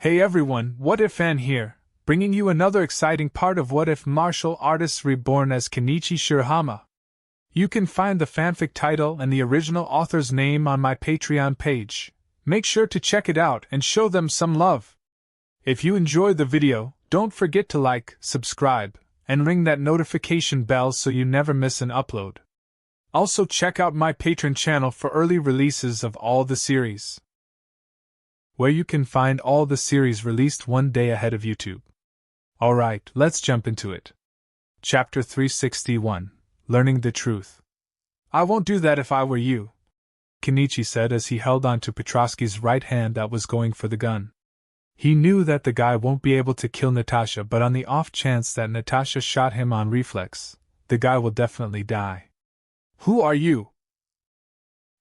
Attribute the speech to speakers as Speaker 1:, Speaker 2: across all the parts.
Speaker 1: Hey everyone, What If Fan here, bringing you another exciting part of What If Martial Artists Reborn as Kenichi Shirahama. You can find the fanfic title and the original author's name on my Patreon page. Make sure to check it out and show them some love. If you enjoyed the video, don't forget to like, subscribe, and ring that notification bell so you never miss an upload. Also check out my Patreon channel for early releases of all the series, where you can find all the series released one day ahead of YouTube. Alright, let's jump into it. Chapter 361, Learning the Truth. I won't do that if I were you, Kenichi said as he held on to Petrosky's right hand that was going for the gun. He knew that the guy won't be able to kill Natasha, but on the off chance that Natasha shot him on reflex, the guy will definitely die. Who are you?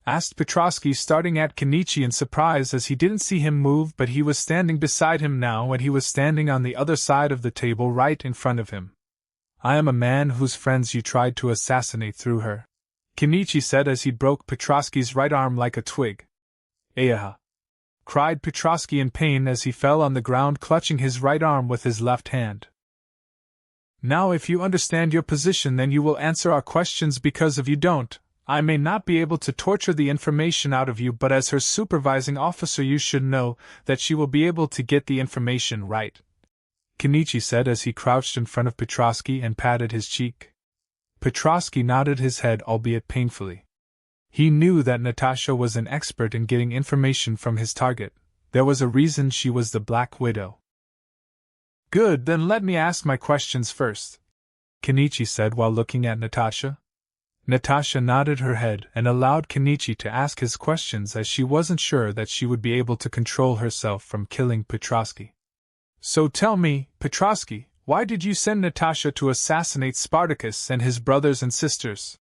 Speaker 1: Asked Petrosky, starting at Kenichi in surprise as he didn't see him move, but he was standing beside him now and he was standing on the other side of the table right in front of him. I am a man whose friends you tried to assassinate through her, Kenichi said as he broke Petrosky's right arm like a twig. Ayaha! Cried Petrosky in pain as he fell on the ground, clutching his right arm with his left hand. Now if you understand your position, then you will answer our questions, because if you don't, I may not be able to torture the information out of you, but as her supervising officer you should know that she will be able to get the information right, Kenichi said as he crouched in front of Petrosky and patted his cheek. Petrosky nodded his head, albeit painfully. He knew that Natasha was an expert in getting information from his target. There was a reason she was the Black Widow. Good, then let me ask my questions first, Kenichi said while looking at Natasha. Natasha nodded her head and allowed Kenichi to ask his questions as she wasn't sure that she would be able to control herself from killing Petrosky. So tell me, Petrosky, why did you send Natasha to assassinate Spartacus and his brothers and sisters?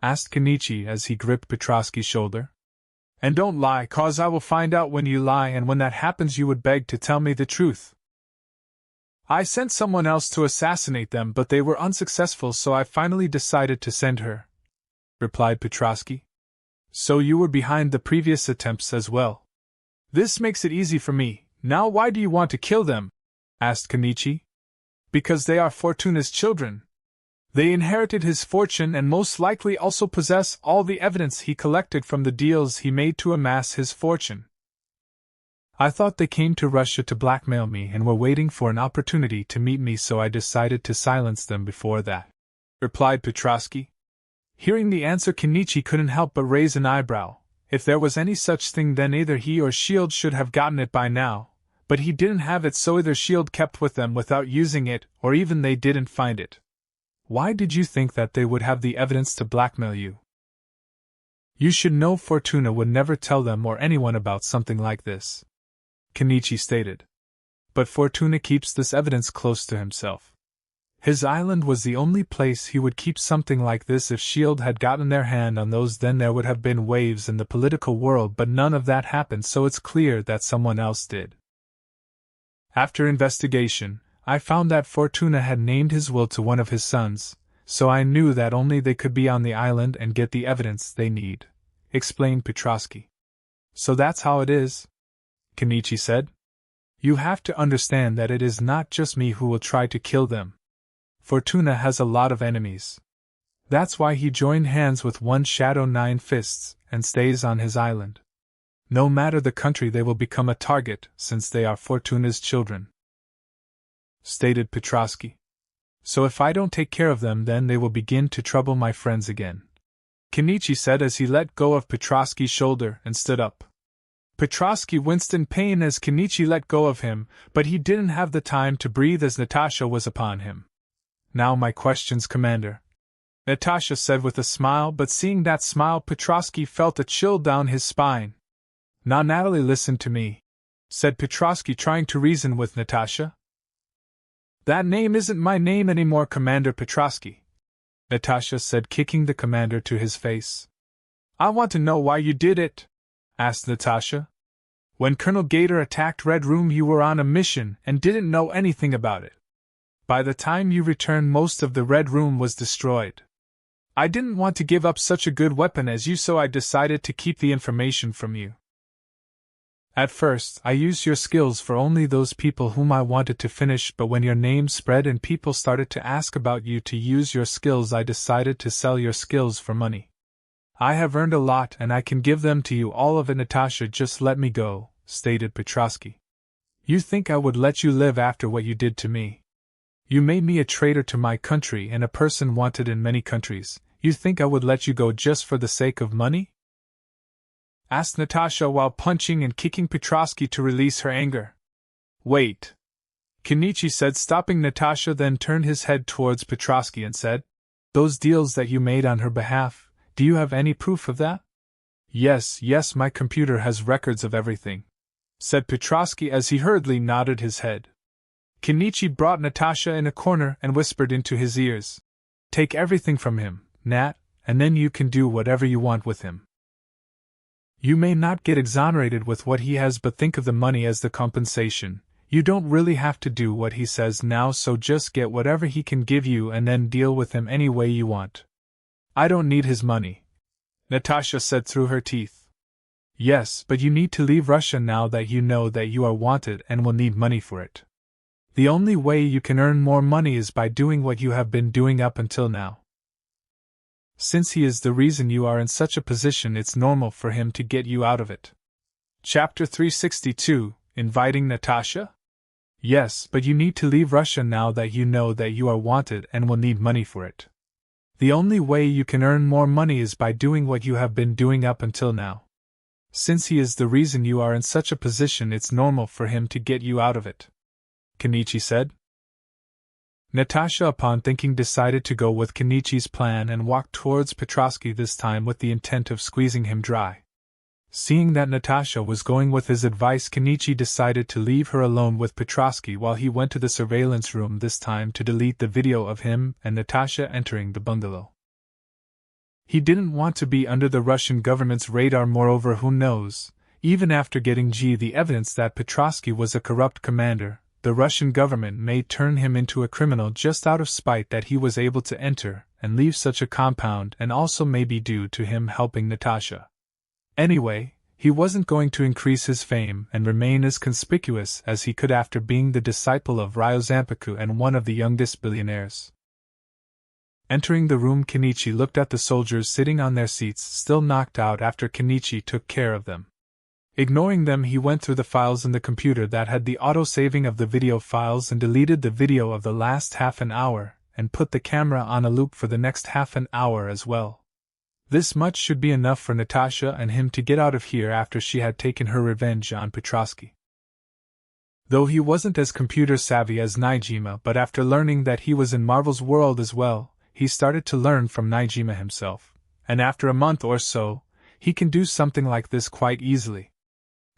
Speaker 1: Asked Kenichi as he gripped Petrosky's shoulder. And don't lie, cause I will find out when you lie, and when that happens you would beg to tell me the truth. I sent someone else to assassinate them, but they were unsuccessful, so I finally decided to send her, replied Petrosky. So you were behind the previous attempts as well. This makes it easy for me. Now why do you want to kill them? Asked Kenichi. Because they are Fortuna's children. They inherited his fortune and most likely also possess all the evidence he collected from the deals he made to amass his fortune. I thought they came to Russia to blackmail me and were waiting for an opportunity to meet me, so I decided to silence them before that, replied Petrosky. Hearing the answer, Kenichi couldn't help but raise an eyebrow. If there was any such thing, then either he or S.H.I.E.L.D. should have gotten it by now, but he didn't have it, so either S.H.I.E.L.D. kept with them without using it, or even they didn't find it. Why did you think that they would have the evidence to blackmail you? You should know Fortuna would never tell them or anyone about something like this, Kenichi stated. But Fortuna keeps this evidence close to himself. His island was the only place he would keep something like this. If S.H.I.E.L.D. had gotten their hand on those, then there would have been waves in the political world, but none of that happened, so it's clear that someone else did. After investigation, I found that Fortuna had named his will to one of his sons, so I knew that only they could be on the island and get the evidence they need, explained Petrosky. So that's how it is, Kenichi said. You have to understand that it is not just me who will try to kill them. Fortuna has a lot of enemies. That's why he joined hands with one Shadow Nine Fists and stays on his island. No matter the country, they will become a target since they are Fortuna's children, stated Petrosky. So if I don't take care of them, then they will begin to trouble my friends again, Kenichi said as he let go of Petrosky's shoulder and stood up. Petrosky winced in pain as Kenichi let go of him, but he didn't have the time to breathe as Natasha was upon him. Now my questions, Commander, Natasha said with a smile, but seeing that smile, Petrosky felt a chill down his spine. Now Natalie, listen to me, said Petrosky, trying to reason with Natasha. That name isn't my name anymore, Commander Petrosky, Natasha said, kicking the commander to his face. I want to know why you did it, asked Natasha. When Colonel Gator attacked Red Room, you were on a mission and didn't know anything about it. By the time you returned, most of the Red Room was destroyed. I didn't want to give up such a good weapon as you, so I decided to keep the information from you. At first, I used your skills for only those people whom I wanted to finish, but when your name spread and people started to ask about you to use your skills, I decided to sell your skills for money. I have earned a lot and I can give them to you, all of it. Natasha, just let me go, stated Petrovsky. You think I would let you live after what you did to me? You made me a traitor to my country and a person wanted in many countries. You think I would let you go just for the sake of money? Asked Natasha while punching and kicking Petrovsky to release her anger. Wait. Kenichi said, stopping Natasha, then turned his head towards Petrovsky and said, Those deals that you made on her behalf, do you have any proof of that? Yes, my computer has records of everything, said Petrovsky as he hurriedly nodded his head. Kenichi brought Natasha in a corner and whispered into his ears, Take everything from him, Nat, and then you can do whatever you want with him. You may not get exonerated with what he has, but think of the money as the compensation. You don't really have to do what he says now, so just get whatever he can give you and then deal with him any way you want. I don't need his money, Natasha said through her teeth. Yes, but you need to leave Russia now that you know that you are wanted and will need money for it. The only way you can earn more money is by doing what you have been doing up until now. Since he is the reason you are in such a position, it's normal for him to get you out of it. Chapter 362, Inviting Natasha? Yes, but you need to leave Russia now that you know that you are wanted and will need money for it. The only way you can earn more money is by doing what you have been doing up until now. Since he is the reason you are in such a position, it's normal for him to get you out of it, Kenichi said. Natasha, upon thinking, decided to go with Kenichi's plan and walked towards Petrovsky, this time with the intent of squeezing him dry. Seeing that Natasha was going with his advice, Kenichi decided to leave her alone with Petrovsky while he went to the surveillance room, this time to delete the video of him and Natasha entering the bungalow. He didn't want to be under the Russian government's radar. Moreover, who knows, even after getting the evidence that Petrovsky was a corrupt commander, the Russian government may turn him into a criminal just out of spite that he was able to enter and leave such a compound, and also may be due to him helping Natasha. Anyway, he wasn't going to increase his fame and remain as conspicuous as he could after being the disciple of Ryozampiku and one of the youngest billionaires. Entering the room, Kenichi looked at the soldiers sitting on their seats, still knocked out after Kenichi took care of them. Ignoring them, he went through the files in the computer that had the auto-saving of the video files and deleted the video of the last half an hour, and put the camera on a loop for the next half an hour as well. This much should be enough for Natasha and him to get out of here after she had taken her revenge on Petrovsky. Though he wasn't as computer savvy as Najima, but after learning that he was in Marvel's world as well, he started to learn from Najima himself, and after a month or so, he can do something like this quite easily.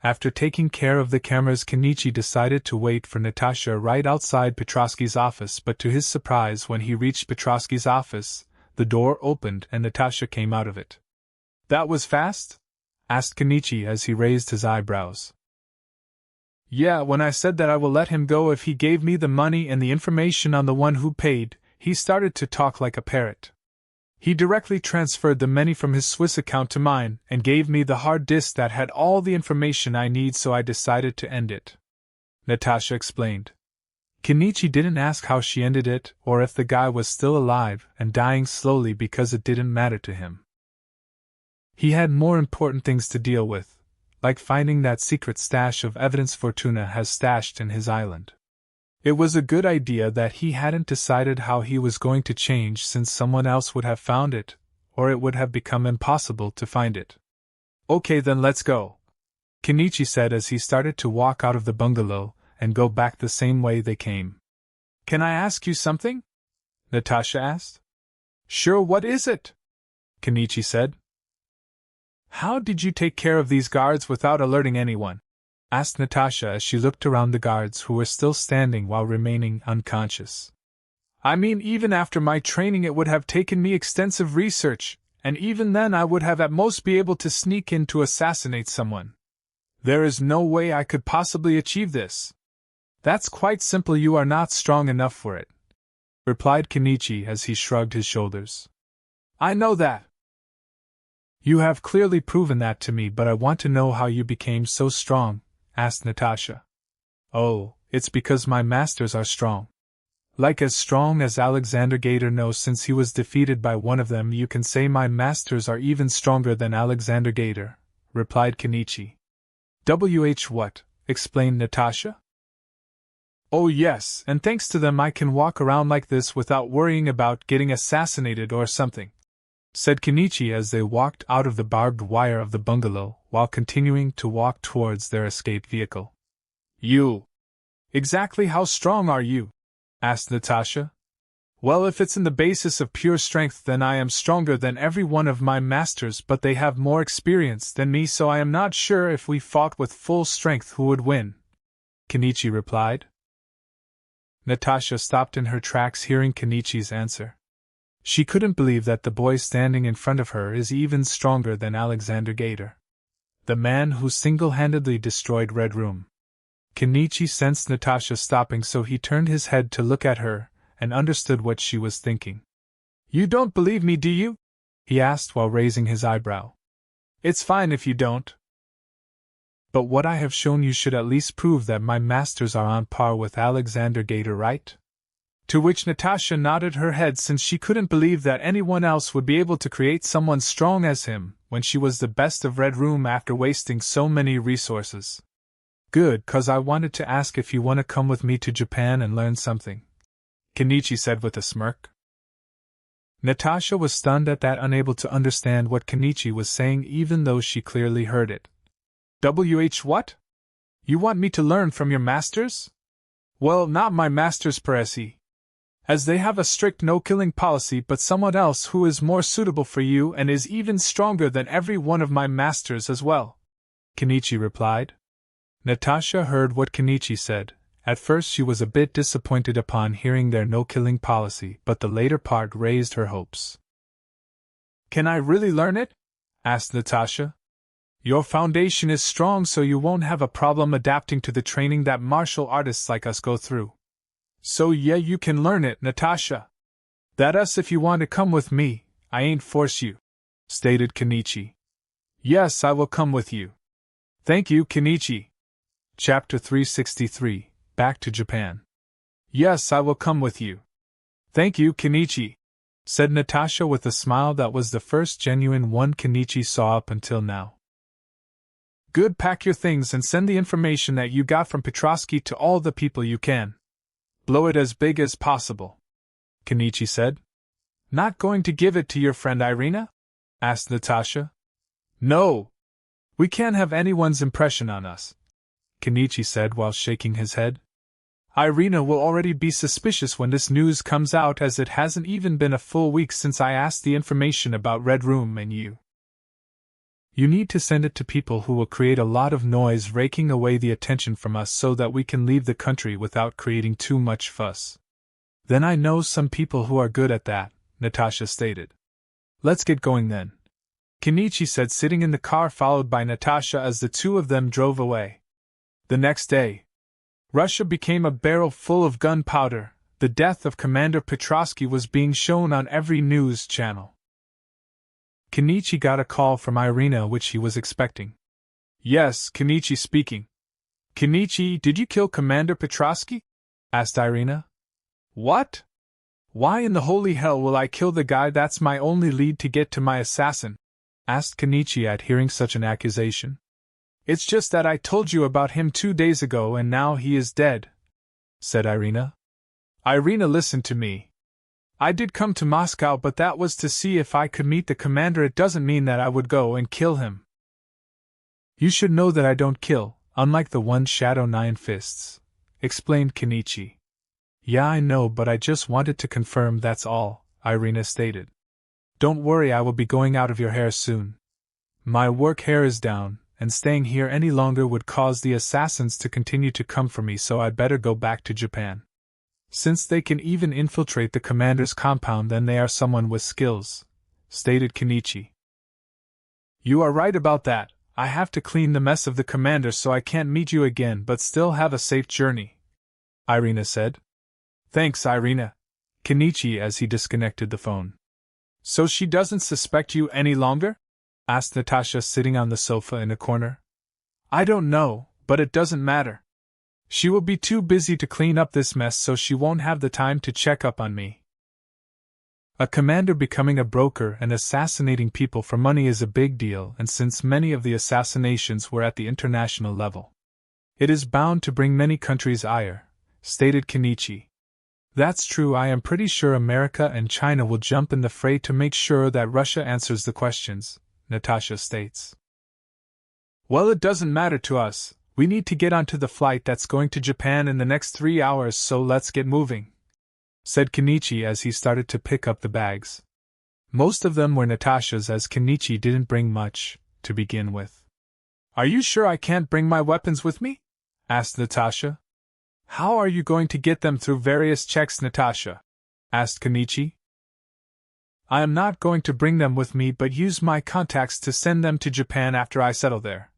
Speaker 1: After taking care of the cameras, Kenichi decided to wait for Natasha right outside Petrovsky's office, but to his surprise, when he reached Petrovsky's office, the door opened and Natasha came out of it. That was fast? Asked Kenichi as he raised his eyebrows. Yeah, when I said that I will let him go if he gave me the money and the information on the one who paid, he started to talk like a parrot. He directly transferred the money from his Swiss account to mine and gave me the hard disk that had all the information I need, so I decided to end it, Natasha explained. Kenichi didn't ask how she ended it or if the guy was still alive and dying slowly because it didn't matter to him. He had more important things to deal with, like finding that secret stash of evidence Fortuna has stashed in his island. It was a good idea that he hadn't decided how he was going to change, since someone else would have found it, or it would have become impossible to find it. Okay, then let's go, Kenichi said as he started to walk out of the bungalow and go back the same way they came. Can I ask you something? Natasha asked. Sure, what is it? Kenichi said. How did you take care of these guards without alerting anyone? Asked Natasha as she looked around the guards who were still standing while remaining unconscious. I mean, even after my training it would have taken me extensive research, and even then I would have at most be able to sneak in to assassinate someone. There is no way I could possibly achieve this. That's quite simple, you are not strong enough for it, replied Kenichi as he shrugged his shoulders. I know that. You have clearly proven that to me, but I want to know how you became so strong, asked Natasha. Oh, it's because my masters are strong. Like as strong as Alexander Gator knows since he was defeated by one of them. You can say my masters are even stronger than Alexander Gator, replied Kenichi. What? Explained Natasha. Oh yes, and thanks to them I can walk around like this without worrying about getting assassinated or something, said Kenichi as they walked out of the barbed wire of the bungalow while continuing to walk towards their escape vehicle. You! Exactly how strong are you? Asked Natasha. Well, if it's in the basis of pure strength, then I am stronger than every one of my masters, but they have more experience than me, so I am not sure if we fought with full strength who would win, Kenichi replied. Natasha stopped in her tracks hearing Kenichi's answer. She couldn't believe that the boy standing in front of her is even stronger than Alexander Gator, the man who single-handedly destroyed Red Room. Kenichi sensed Natasha stopping, so he turned his head to look at her and understood what she was thinking. You don't believe me, do you? He asked while raising his eyebrow. It's fine if you don't. But what I have shown you should at least prove that my masters are on par with Alexander Gator, right? To which Natasha nodded her head, since she couldn't believe that anyone else would be able to create someone strong as him when she was the best of Red Room after wasting so many resources. Good, 'cause I wanted to ask if you want to come with me to Japan and learn something, Kenichi said with a smirk. Natasha was stunned at that, unable to understand what Kenichi was saying even though she clearly heard it. What? You want me to learn from your masters? Well, not my masters per se, as they have a strict no-killing policy, but someone else who is more suitable for you and is even stronger than every one of my masters as well, Kenichi replied. Natasha heard what Kenichi said. At first she was a bit disappointed upon hearing their no-killing policy, but the later part raised her hopes. Can I really learn it? Asked Natasha. Your foundation is strong, so you won't have a problem adapting to the training that martial artists like us go through. So yeah, you can learn it, Natasha. That us if you want to come with me, I ain't force you, stated Kenichi. Yes, I will come with you. Thank you, Kenichi. Chapter 363, Back to Japan. Yes, I will come with you. Thank you, Kenichi, said Natasha with a smile that was the first genuine one Kenichi saw up until now. Good, pack your things and send the information that you got from Petrovsky to all the people you can. Blow it as big as possible, Kenichi said. Not going to give it to your friend Irina? Asked Natasha. No. We can't have anyone's impression on us, Kenichi said while shaking his head. Irina will already be suspicious when this news comes out, as it hasn't even been a full week since I asked the information about Red Room and you. You need to send it to people who will create a lot of noise, raking away the attention from us so that we can leave the country without creating too much fuss. Then I know some people who are good at that, Natasha stated. Let's get going then, Kenichi said, sitting in the car followed by Natasha as the two of them drove away. The next day, Russia became a barrel full of gunpowder. The death of Commander Petrovsky was being shown on every news channel. Kenichi got a call from Irina, which he was expecting. Yes, Kenichi speaking. Kenichi, did you kill Commander Petrovsky? Asked Irina. What? Why in the holy hell will I kill the guy that's my only lead to get to my assassin? Asked Kenichi at hearing such an accusation. It's just that I told you about him 2 days ago and now he is dead, said Irina. Irina, listen to me. I did come to Moscow, but that was to see if I could meet the commander. It doesn't mean that I would go and kill him. You should know that I don't kill, unlike the one Shadow Nine Fists, explained Kenichi. Yeah, I know, but I just wanted to confirm, that's all, Irina stated. Don't worry, I will be going out of your hair soon. My work hair is down, and staying here any longer would cause the assassins to continue to come for me, so I'd better go back to Japan. Since they can even infiltrate the commander's compound, then they are someone with skills, stated Kenichi. You are right about that. I have to clean the mess of the commander, so I can't meet you again, but still have a safe journey, Irina said. Thanks, Irina, Kenichi as he disconnected the phone. So she doesn't suspect you any longer? Asked Natasha, sitting on the sofa in a corner. I don't know, but it doesn't matter. She will be too busy to clean up this mess, so she won't have the time to check up on me. A commander becoming a broker and assassinating people for money is a big deal, and since many of the assassinations were at the international level, it is bound to bring many countries' ire, stated Kenichi. That's true. I am pretty sure America and China will jump in the fray to make sure that Russia answers the questions, Natasha states. Well, it doesn't matter to us. We need to get onto the flight that's going to Japan in the next 3 hours, so let's get moving, said Kenichi as he started to pick up the bags. Most of them were Natasha's, as Kenichi didn't bring much to begin with. Are you sure I can't bring my weapons with me? Asked Natasha. How are you going to get them through various checks, Natasha? Asked Kenichi. I am not going to bring them with me, but use my contacts to send them to Japan after I settle there,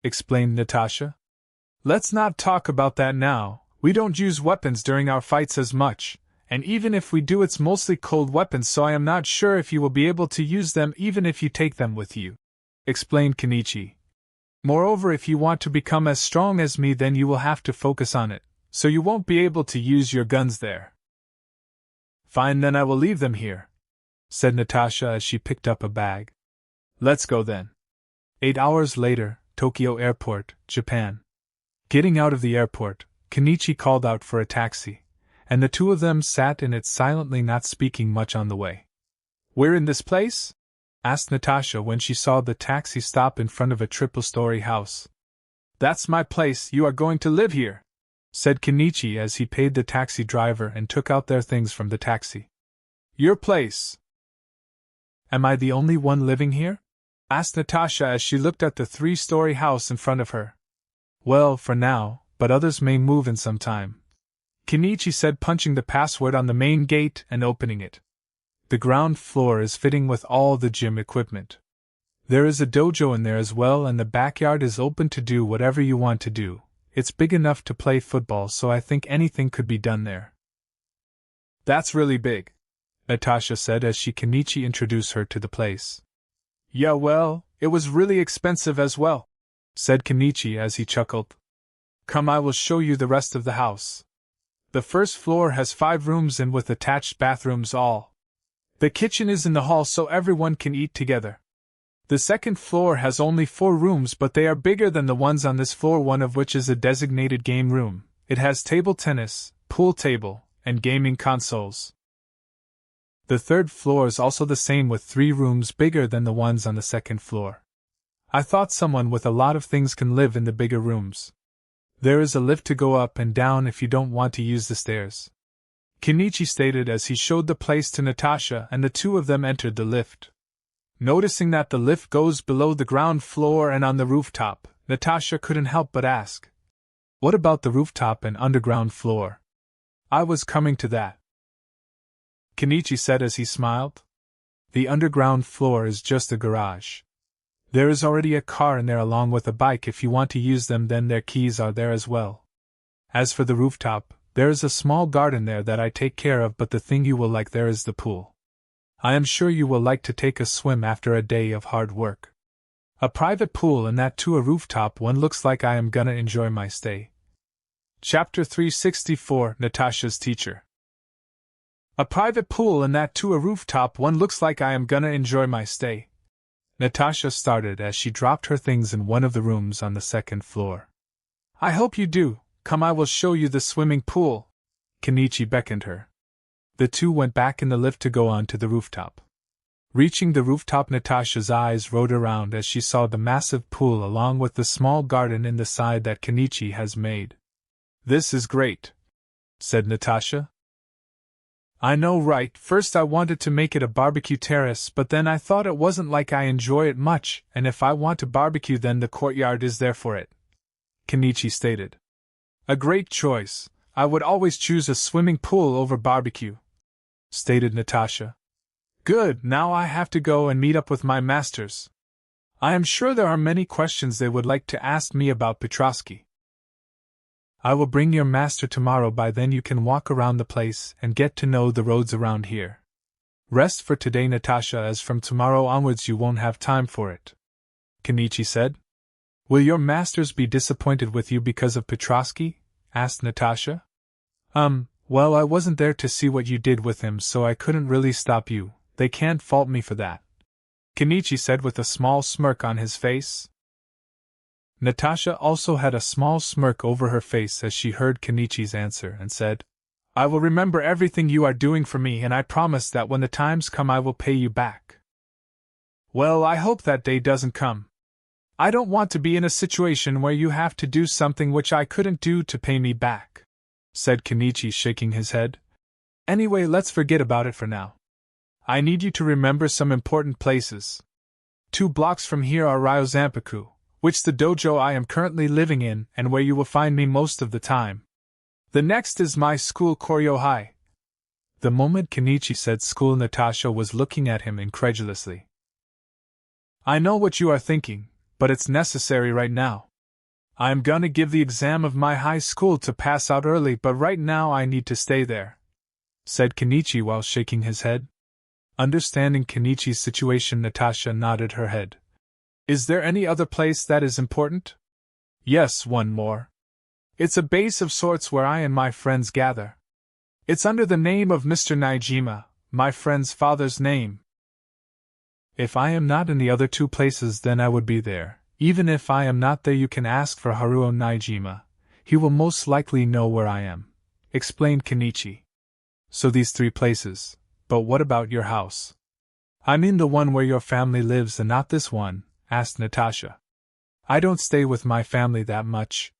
Speaker 1: explained Natasha. Let's not talk about that now. We don't use weapons during our fights as much, and even if we do, it's mostly cold weapons, so I am not sure if you will be able to use them even if you take them with you, explained Kenichi. Moreover, if you want to become as strong as me, then you will have to focus on it, so you won't be able to use your guns there. Fine, then I will leave them here, said Natasha as she picked up a bag. Let's go then. 8 hours later, Tokyo Airport, Japan. Getting out of the airport, Kenichi called out for a taxi, and the two of them sat in it silently, not speaking much on the way. We're in this place? Asked Natasha when she saw the taxi stop in front of a triple-story house. That's my place. You are going to live here, said Kenichi as he paid the taxi driver and took out their things from the taxi. Your place? Am I the only one living here? Asked Natasha as she looked at the 3-story house in front of her. Well, for now, but others may move in some time, Kenichi said, punching the password on the main gate and opening it. The ground floor is fitting with all the gym equipment. There is a dojo in there as well, and the backyard is open to do whatever you want to do. It's big enough to play football, so I think anything could be done there. That's really big, Natasha said as Kenichi introduced her to the place. Yeah, well, it was really expensive as well, said Kenichi as he chuckled. Come, I will show you the rest of the house. The first floor has 5 rooms and with attached bathrooms all. The kitchen is in the hall so everyone can eat together. The second floor has only 4 rooms, but they are bigger than the ones on this floor, one of which is a designated game room. It has table tennis, pool table, and gaming consoles. The third floor is also the same, with 3 rooms bigger than the ones on the second floor. I thought someone with a lot of things can live in the bigger rooms. There is a lift to go up and down if you don't want to use the stairs, Kenichi stated as he showed the place to Natasha, and the two of them entered the lift. Noticing that the lift goes below the ground floor and on the rooftop, Natasha couldn't help but ask, "What about the rooftop and underground floor?" "I was coming to that," Kenichi said as he smiled. "The underground floor is just a garage. There is already a car in there along with a bike. If you want to use them, then their keys are there as well. As for the rooftop, there is a small garden there that I take care of, but the thing you will like there is the pool. I am sure you will like to take a swim after a day of hard work. A private pool, and that too a rooftop one. Looks like I am gonna enjoy my stay." Chapter 364, Natasha's Teacher. A private pool, and that too a rooftop one. Looks like I am gonna enjoy my stay, Natasha started as she dropped her things in one of the rooms on the second floor. "I hope you do. Come, I will show you the swimming pool," Kenichi beckoned her. The two went back in the lift to go on to the rooftop. Reaching the rooftop, Natasha's eyes rode around as she saw the massive pool along with the small garden in the side that Kenichi has made. "This is great," said Natasha. "I know, right? First I wanted to make it a barbecue terrace, but then I thought it wasn't like I enjoy it much, and if I want to barbecue then the courtyard is there for it," Kenichi stated. "A great choice. I would always choose a swimming pool over barbecue," stated Natasha. "Good, now I have to go and meet up with my masters. I am sure there are many questions they would like to ask me about Petrovsky. I will bring your master tomorrow. By then you can walk around the place and get to know the roads around here. Rest for today, Natasha, as from tomorrow onwards you won't have time for it," Kenichi said. Will your masters be disappointed with you because of Petrovsky? Asked Natasha. Well, I wasn't there to see what you did with him, so I couldn't really stop you. They can't fault me for that, Kenichi said with a small smirk on his face. Natasha also had a small smirk over her face as she heard Kenichi's answer and said, I will remember everything you are doing for me, and I promise that when the times come I will pay you back. Well, I hope that day doesn't come. I don't want to be in a situation where you have to do something which I couldn't do to pay me back, said Kenichi, shaking his head. Anyway, let's forget about it for now. I need you to remember some important places. 2 blocks from here are Ryozanpaku, which the dojo I am currently living in and where you will find me most of the time. The next is my school, Koryo-hai. The moment Kenichi said school, Natasha was looking at him incredulously. I know what you are thinking, but it's necessary right now. I am gonna give the exam of my high school to pass out early, but right now I need to stay there, said Kenichi while shaking his head. Understanding Kenichi's situation, Natasha nodded her head. Is there any other place that is important? Yes, one more. It's a base of sorts where I and my friends gather. It's under the name of Mr. Naijima, my friend's father's name. If I am not in the other 2 places, then I would be there. Even if I am not there, you can ask for Haruo Naijima. He will most likely know where I am, explained Kenichi. So these 3 places, but what about your house? I mean the one where your family lives and not this one, asked Natasha. I don't stay with my family that much.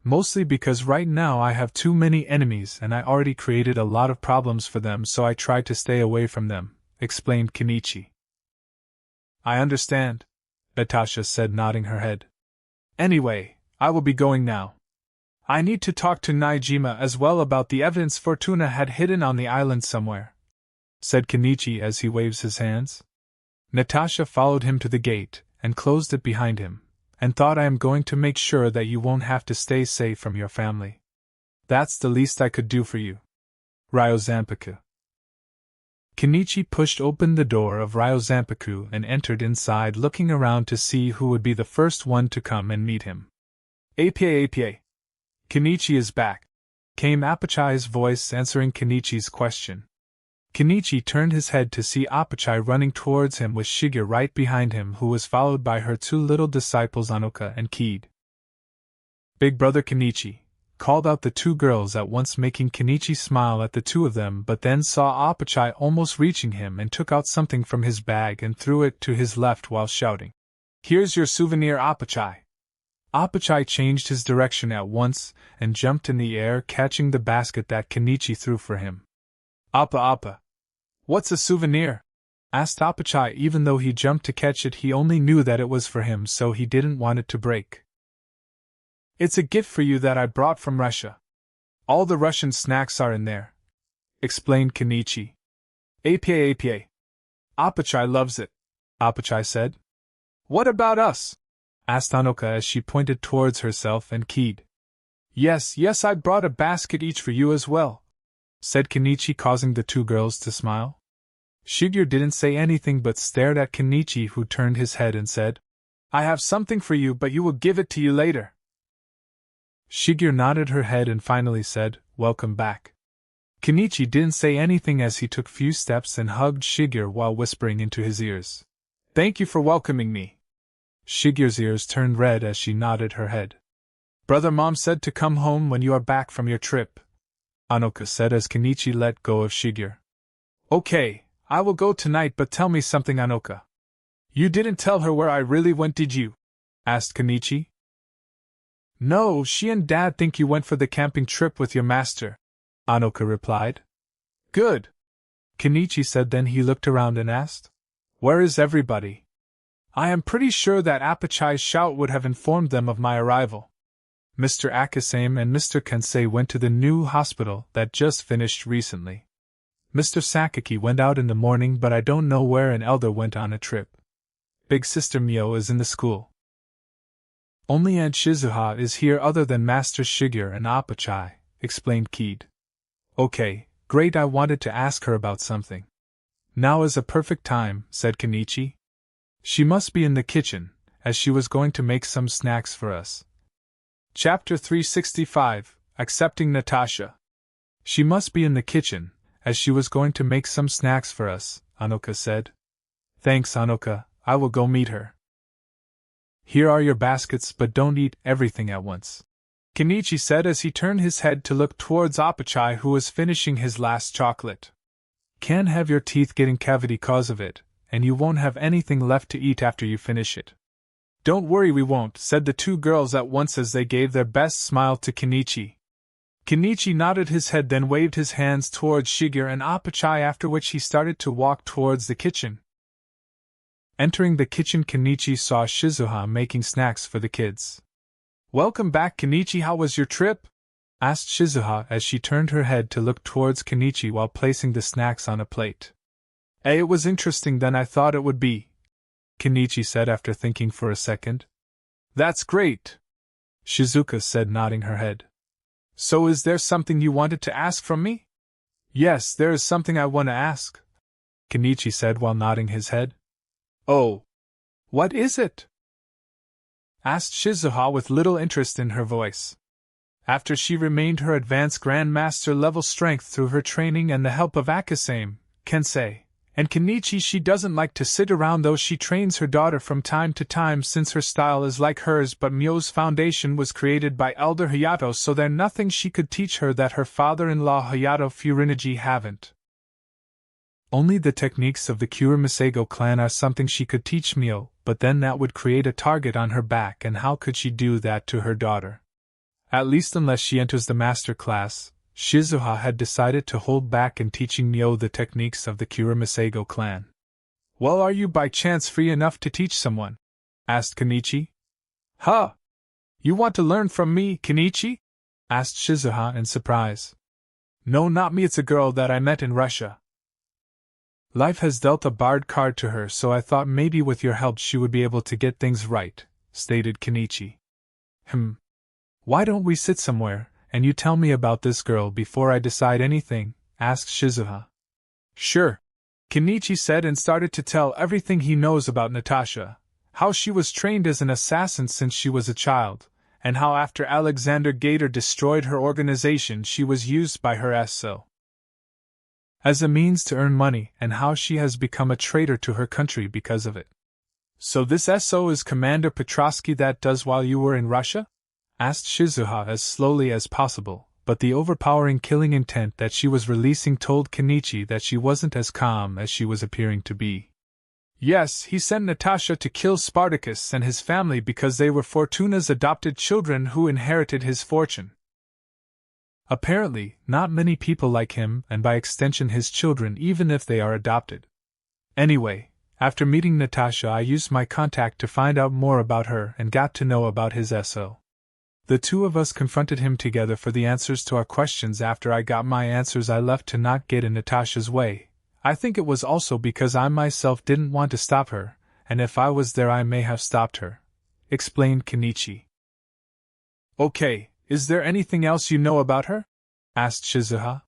Speaker 1: Mostly because right now I have too many enemies and I already created a lot of problems for them, so I try to stay away from them, explained Kenichi. I understand, Natasha said, nodding her head. Anyway, I will be going now. I need to talk to Naijima as well about the evidence Fortuna had hidden on the island somewhere, said Kenichi as he waves his hands. Natasha followed him to the gate and closed it behind him, and thought, I am going to make sure that you won't have to stay safe from your family. That's the least I could do for you. Ryozanpaku. Kenichi pushed open the door of Ryozanpaku and entered inside, looking around to see who would be the first one to come and meet him. Apa. Kenichi is back, came Apachai's voice answering Kenichi's question. Kenichi turned his head to see Apachai running towards him with Shigure right behind him, who was followed by her 2 little disciples Anoka and Kid. Big brother Kenichi, called out the 2 girls at once, making Kenichi smile at the 2 of them, but then saw Apachai almost reaching him and took out something from his bag and threw it to his left while shouting, Here's your souvenir, Apachai. Apachai changed his direction at once and jumped in the air, catching the basket that Kenichi threw for him. Appa. What's a souvenir? Asked Apachai. Even though he jumped to catch it, he only knew that it was for him, so he didn't want it to break. It's a gift for you that I brought from Russia. All the Russian snacks are in there, explained Kenichi. Apa. Apachai loves it, Apachai said. What about us? Asked Anoka as she pointed towards herself and Kid. Yes, I brought a basket each for you as well, said Kenichi, causing the 2 girls to smile. Shigure didn't say anything but stared at Kenichi, who turned his head and said, I have something for you, but you will give it to you later. Shigure nodded her head and finally said, Welcome back. Kenichi didn't say anything as he took few steps and hugged Shigure while whispering into his ears, Thank you for welcoming me. Shigure's ears turned red as she nodded her head. Brother, Mom said to come home when you are back from your trip, Anoka said as Kenichi let go of Shigure. Okay, I will go tonight, but tell me something, Anoka. You didn't tell her where I really went, did you? Asked Kenichi. No, she and Dad think you went for the camping trip with your master, Anoka replied. Good, Kenichi said. Then he looked around and asked, Where is everybody? I am pretty sure that Apachai's shout would have informed them of my arrival. Mr. Akasame and Mr. Kensei went to the new hospital that just finished recently. Mr. Sakaki went out in the morning, but I don't know where, and Elder went on a trip. Big Sister Mio is in the school. Only Aunt Shizuha is here other than Master Shigure and Apachai, explained Kid. Okay, great, I wanted to ask her about something. Now is a perfect time, said Kenichi. She must be in the kitchen, as she was going to make some snacks for us. Chapter 365, Accepting Natasha. She must be in the kitchen, as she was going to make some snacks for us, Anoka said. Thanks, Anoka, I will go meet her. Here are your baskets, but don't eat everything at once, Kenichi said as he turned his head to look towards Apachai, who was finishing his last chocolate. Can't have your teeth getting cavity cause of it, and you won't have anything left to eat after you finish it. Don't worry, we won't, said the two girls at once as they gave their best smile to Kenichi. Kenichi nodded his head, then waved his hands towards Shigeru and Apachai, after which he started to walk towards the kitchen. Entering the kitchen, Kenichi saw Shizuha making snacks for the kids. Welcome back, Kenichi, how was your trip? Asked Shizuha as she turned her head to look towards Kenichi while placing the snacks on a plate. It was interesting than I thought it would be, Kenichi said after thinking for a second. That's great, Shizuka said, nodding her head. So is there something you wanted to ask from me? Yes, there is something I want to ask, Kenichi said while nodding his head. Oh. What is it? Asked Shizuha with little interest in her voice. After she remained her advanced Grandmaster level strength through her training and the help of Akasame, Kensei, and Kenichi, she doesn't like to sit around, though she trains her daughter from time to time since her style is like hers, but Myo's foundation was created by Elder Hayato, so there's nothing she could teach her that her father-in-law Hayato Furinaji haven't. Only the techniques of the Kuramisego clan are something she could teach Myo, but then that would create a target on her back, and how could she do that to her daughter? At least unless she enters the master class, Shizuha had decided to hold back in teaching Myo the techniques of the Kuramisego clan. Well, are you by chance free enough to teach someone? Asked Kenichi. Huh? You want to learn from me, Kenichi? Asked Shizuha in surprise. No, not me, it's a girl that I met in Russia. Life has dealt a barred card to her, so I thought maybe with your help she would be able to get things right, stated Kenichi. Why don't we sit somewhere, and you tell me about this girl before I decide anything? Asked Shizuha. Sure, Kenichi said and started to tell everything he knows about Natasha, how she was trained as an assassin since she was a child, and how after Alexander Gator destroyed her organization she was used by her SO as a means to earn money, and how she has become a traitor to her country because of it. So this SO is Commander Petrosky that does while you were in Russia? Asked Shizuha as slowly as possible, but the overpowering killing intent that she was releasing told Kenichi that she wasn't as calm as she was appearing to be. Yes, he sent Natasha to kill Spartacus and his family because they were Fortuna's adopted children who inherited his fortune. Apparently, not many people like him, and by extension his children, even if they are adopted. Anyway, after meeting Natasha, I used my contact to find out more about her and got to know about his SO. The two of us confronted him together for the answers to our questions. After I got my answers, I left to not get in Natasha's way. I think it was also because I myself didn't want to stop her, and if I was there I may have stopped her, explained Kenichi. Okay, is there anything else you know about her? Asked Shizuha.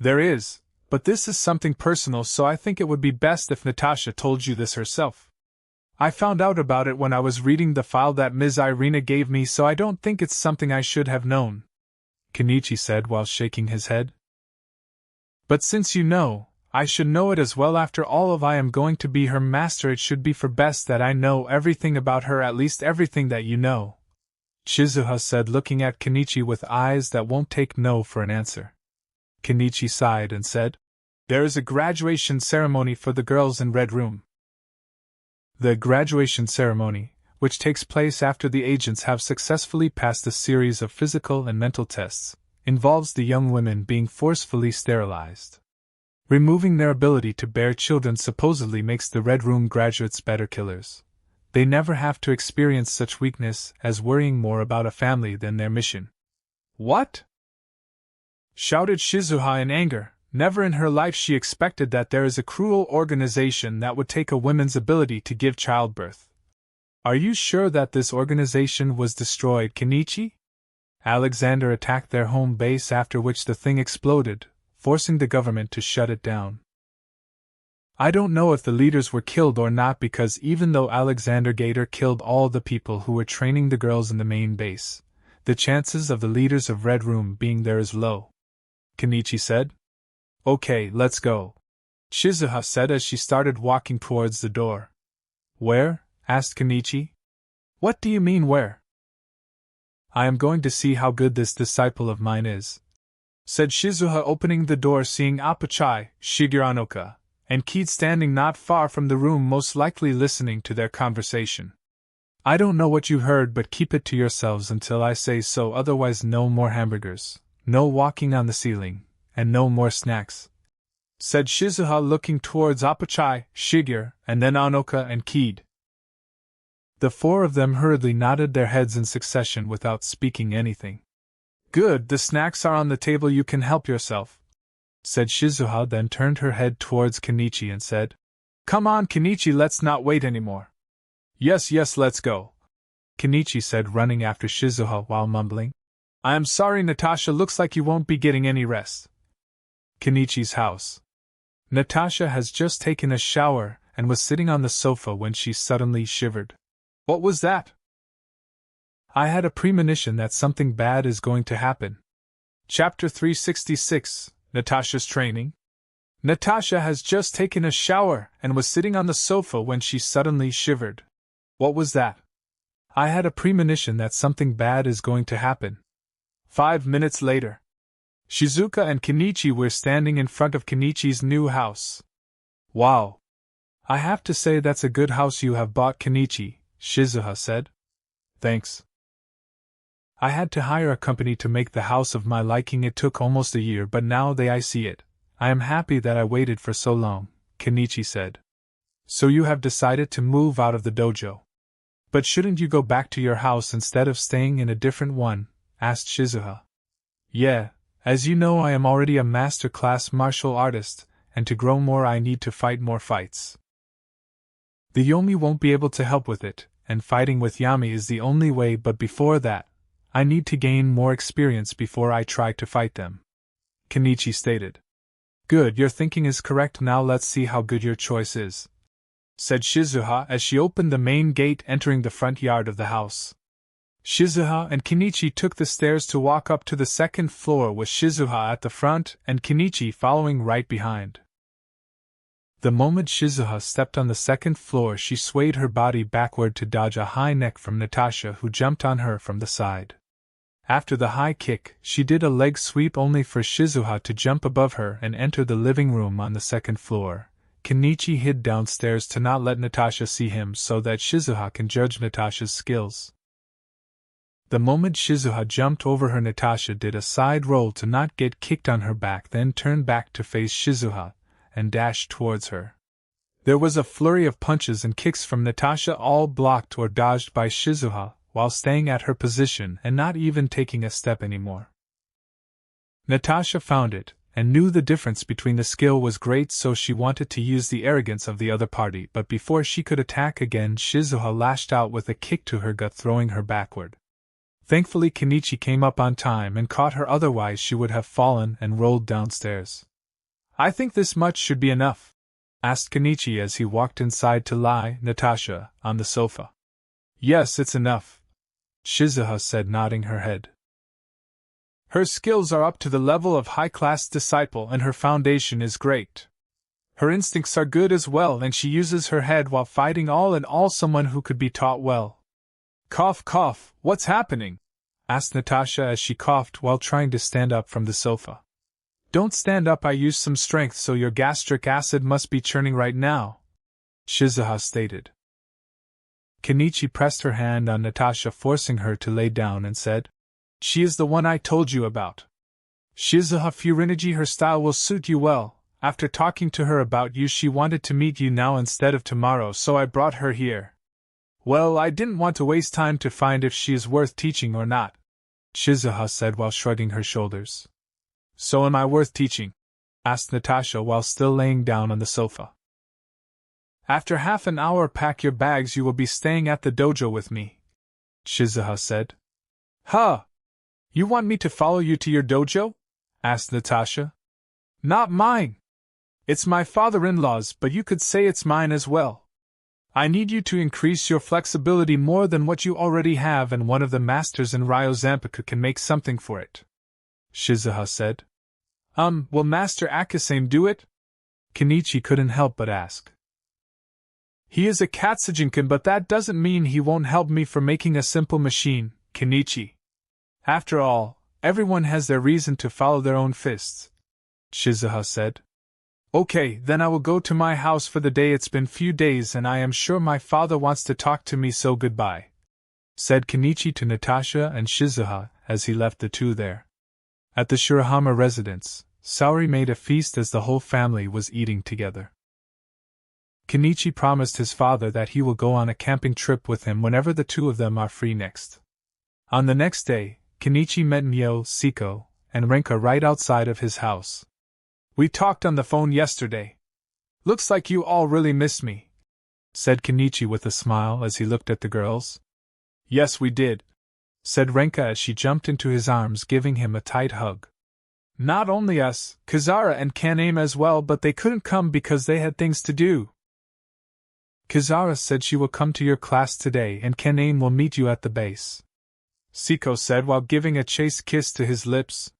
Speaker 1: There is, but this is something personal, so I think it would be best if Natasha told you this herself. I found out about it when I was reading the file that Ms. Irina gave me, so I don't think it's something I should have known, Kenichi said while shaking his head. But since you know, I should know it as well. After all, if I am going to be her master, it should be for best that I know everything about her, at least everything that you know, Shizuha said, looking at Kenichi with eyes that won't take no for an answer. Kenichi sighed and said, There is a graduation ceremony for the girls in Red Room. The graduation ceremony, which takes place after the agents have successfully passed a series of physical and mental tests, involves the young women being forcefully sterilized. Removing their ability to bear children supposedly makes the Red Room graduates better killers. They never have to experience such weakness as worrying more about a family than their mission. What? Shouted Shizuha in anger. Never in her life she expected that there is a cruel organization that would take a woman's ability to give childbirth. Are you sure that this organization was destroyed, Kenichi? Alexander attacked their home base, after which the thing exploded, forcing the government to shut it down. I don't know if the leaders were killed or not because even though Alexander Gator killed all the people who were training the girls in the main base, the chances of the leaders of Red Room being there is low. Kenichi said. Okay, let's go. Shizuha said as she started walking towards the door. Where? Asked Kenichi. What do you mean where? I am going to see how good this disciple of mine is, said Shizuha, opening the door, seeing Apachai, Shigerunoka, and Keed standing not far from the room, most likely listening to their conversation. I don't know what you heard, but keep it to yourselves until I say so, otherwise no more hamburgers, no walking on the ceiling, and no more snacks, said Shizuha, looking towards Apachai, Shigeru, and then Onoka and Keed. The four of them hurriedly nodded their heads in succession without speaking anything. Good, the snacks are on the table, you can help yourself, said Shizuha, then turned her head towards Kenichi and said, Come on, Kenichi, let's not wait anymore. Yes, let's go, Kenichi said, running after Shizuha while mumbling. I am sorry, Natasha, looks like you won't be getting any rest. Kenichi's house. Natasha has just taken a shower and was sitting on the sofa when she suddenly shivered. What was that? I had a premonition that something bad is going to happen. Chapter 366, Natasha's Training. Natasha has just taken a shower and was sitting on the sofa when she suddenly shivered. What was that? I had a premonition that something bad is going to happen. 5 minutes later. Shizuka and Kenichi were standing in front of Kenichi's new house. Wow! I have to say that's a good house you have bought, Kenichi, Shizuha said. Thanks. I had to hire a company to make the house of my liking. It took almost a year, but now I see it. I am happy that I waited for so long, Kenichi said. So you have decided to move out of the dojo. But shouldn't you go back to your house instead of staying in a different one? Asked Shizuha. Yeah, as you know, I am already a master-class martial artist, and to grow more I need to fight more fights. The Yomi won't be able to help with it, and fighting with Yami is the only way, but before that, I need to gain more experience before I try to fight them, Kenichi stated. Good, your thinking is correct, now let's see how good your choice is, said Shizuha as she opened the main gate entering the front yard of the house. Shizuha and Kenichi took the stairs to walk up to the second floor, with Shizuha at the front and Kenichi following right behind. The moment Shizuha stepped on the second floor, she swayed her body backward to dodge a high neck from Natasha, who jumped on her from the side. After the high kick, she did a leg sweep only for Shizuha to jump above her and enter the living room on the second floor. Kenichi hid downstairs to not let Natasha see him so that Shizuha can judge Natasha's skills. The moment Shizuha jumped over her, Natasha did a side roll to not get kicked on her back, then turned back to face Shizuha and dashed towards her. There was a flurry of punches and kicks from Natasha, all blocked or dodged by Shizuha, while staying at her position and not even taking a step anymore. Natasha found it, and knew the difference between the skill was great, so she wanted to use the arrogance of the other party, but before she could attack again, Shizuha lashed out with a kick to her gut, throwing her backward. Thankfully Kenichi came up on time and caught her, otherwise she would have fallen and rolled downstairs. I think this much should be enough, asked Kenichi as he walked inside to lie Natasha on the sofa. Yes, it's enough, Shizuha said, nodding her head. Her skills are up to the level of high-class disciple and her foundation is great. Her instincts are good as well, and she uses her head while fighting, all in all someone who could be taught well. Cough, cough, what's happening? Asked Natasha as she coughed while trying to stand up from the sofa. Don't stand up, I used some strength, so your gastric acid must be churning right now, Shizuha stated. Kenichi pressed her hand on Natasha, forcing her to lay down, and said, She is the one I told you about. Shizuha Furiniji, her style will suit you well. After talking to her about you, she wanted to meet you now instead of tomorrow, so I brought her here. Well, I didn't want to waste time to find if she is worth teaching or not, Shizuha said while shrugging her shoulders. So am I worth teaching? Asked Natasha while still laying down on the sofa. After half an hour, pack your bags, you will be staying at the dojo with me, Shizuha said. Huh? You want me to follow you to your dojo? Asked Natasha. Not mine. It's my father-in-law's, but you could say it's mine as well. I need you to increase your flexibility more than what you already have, and one of the masters in Ryo Zanpaku can make something for it," Shizuha said. Will Master Akasame do it?" Kenichi couldn't help but ask. "He is a Katsujinkan, but that doesn't mean he won't help me for making a simple machine, Kenichi. After all, everyone has their reason to follow their own fists," Shizuha said. "Okay, then I will go to my house for the day. It's been few days and I am sure my father wants to talk to me, so goodbye," said Kenichi to Natasha and Shizuha as he left the two there. At the Shirahama residence, Saori made a feast as the whole family was eating together. Kenichi promised his father that he will go on a camping trip with him whenever the two of them are free next. On the next day, Kenichi met Mio, Siko, and Renka right outside of his house. "We talked on the phone yesterday. Looks like you all really miss me," said Kenichi with a smile as he looked at the girls. "Yes, we did," said Renka as she jumped into his arms, giving him a tight hug. "Not only us, Kizara and Kaname as well, but they couldn't come because they had things to do. Kizara said she will come to your class today and Kaname will meet you at the base," Siko said while giving a chaste kiss to his lips.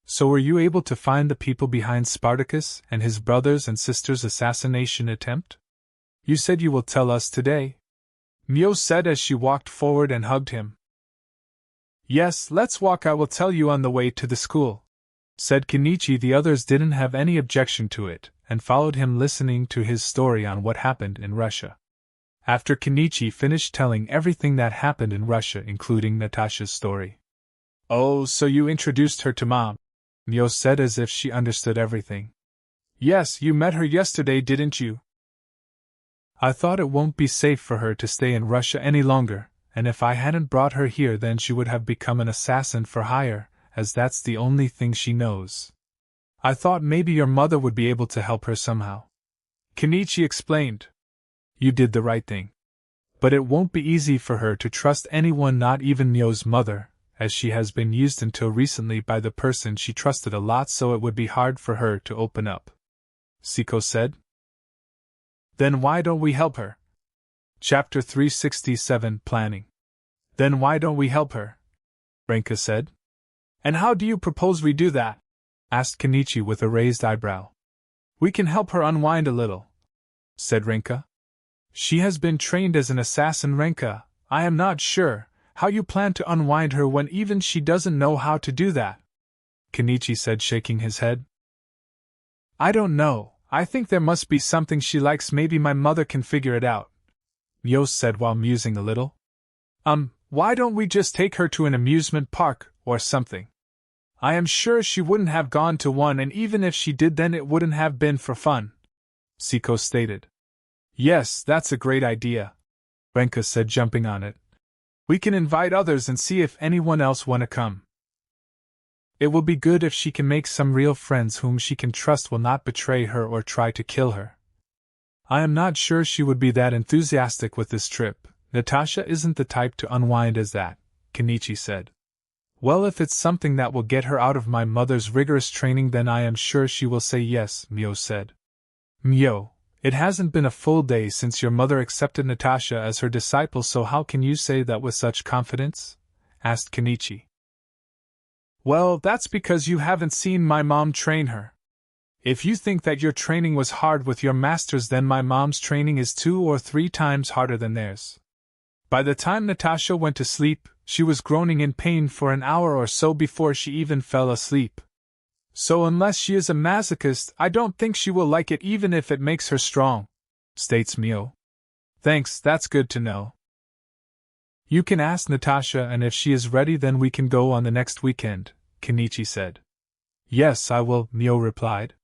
Speaker 1: "So were you able to find the people behind Spartacus and his brothers and sisters' assassination attempt? You said you will tell us today," Mio said as she walked forward and hugged him. "Yes, let's walk. I will tell you on the way to the school," said Kenichi. The others didn't have any objection to it, and followed him, listening to his story on what happened in Russia. After Kenichi finished telling everything that happened in Russia, including Natasha's story. "Oh, so you introduced her to Mom," Mio said as if she understood everything. "Yes, you met her yesterday, didn't you? I thought it won't be safe for her to stay in Russia any longer, and if I hadn't brought her here then she would have become an assassin for hire, as that's the only thing she knows. I thought maybe your mother would be able to help her somehow," Kenichi explained. "You did the right thing. But it won't be easy for her to trust anyone, not even Mio's mother, as she has been used until recently by the person she trusted a lot, so it would be hard for her to open up," Siko said. "Then why don't we help her?" Chapter 367, Planning. "Then why don't we help her?" Renka said. "And how do you propose we do that?" asked Kenichi with a raised eyebrow. "We can help her unwind a little," said Renka. "She has been trained as an assassin." "Renka, I am not sure how you plan to unwind her when even she doesn't know how to do that," Kenichi said, shaking his head. "I don't know, I think there must be something she likes. Maybe my mother can figure it out," Mio said while musing a little. Why don't we just take her to an amusement park, or something? I am sure she wouldn't have gone to one, and even if she did then it wouldn't have been for fun," Siko stated. "Yes, that's a great idea," Renka said, jumping on it. "We can invite others and see if anyone else wanna come. It will be good if she can make some real friends whom she can trust will not betray her or try to kill her. I am not sure she would be that enthusiastic with this trip. Natasha isn't the type to unwind as that," Kenichi said. "Well, if it's something that will get her out of my mother's rigorous training then I am sure she will say yes," Mio said. "Mio, it hasn't been a full day since your mother accepted Natasha as her disciple, so how can you say that with such confidence?" asked Kenichi. "Well, that's because you haven't seen my mom train her. If you think that your training was hard with your masters, then my mom's training is 2 or 3 times harder than theirs. By the time Natasha went to sleep, she was groaning in pain for an hour or so before she even fell asleep. So unless she is a masochist, I don't think she will like it even if it makes her strong," states Mio. "Thanks, that's good to know. You can ask Natasha, and if she is ready then we can go on the next weekend," Kenichi said. "Yes, I will," Mio replied.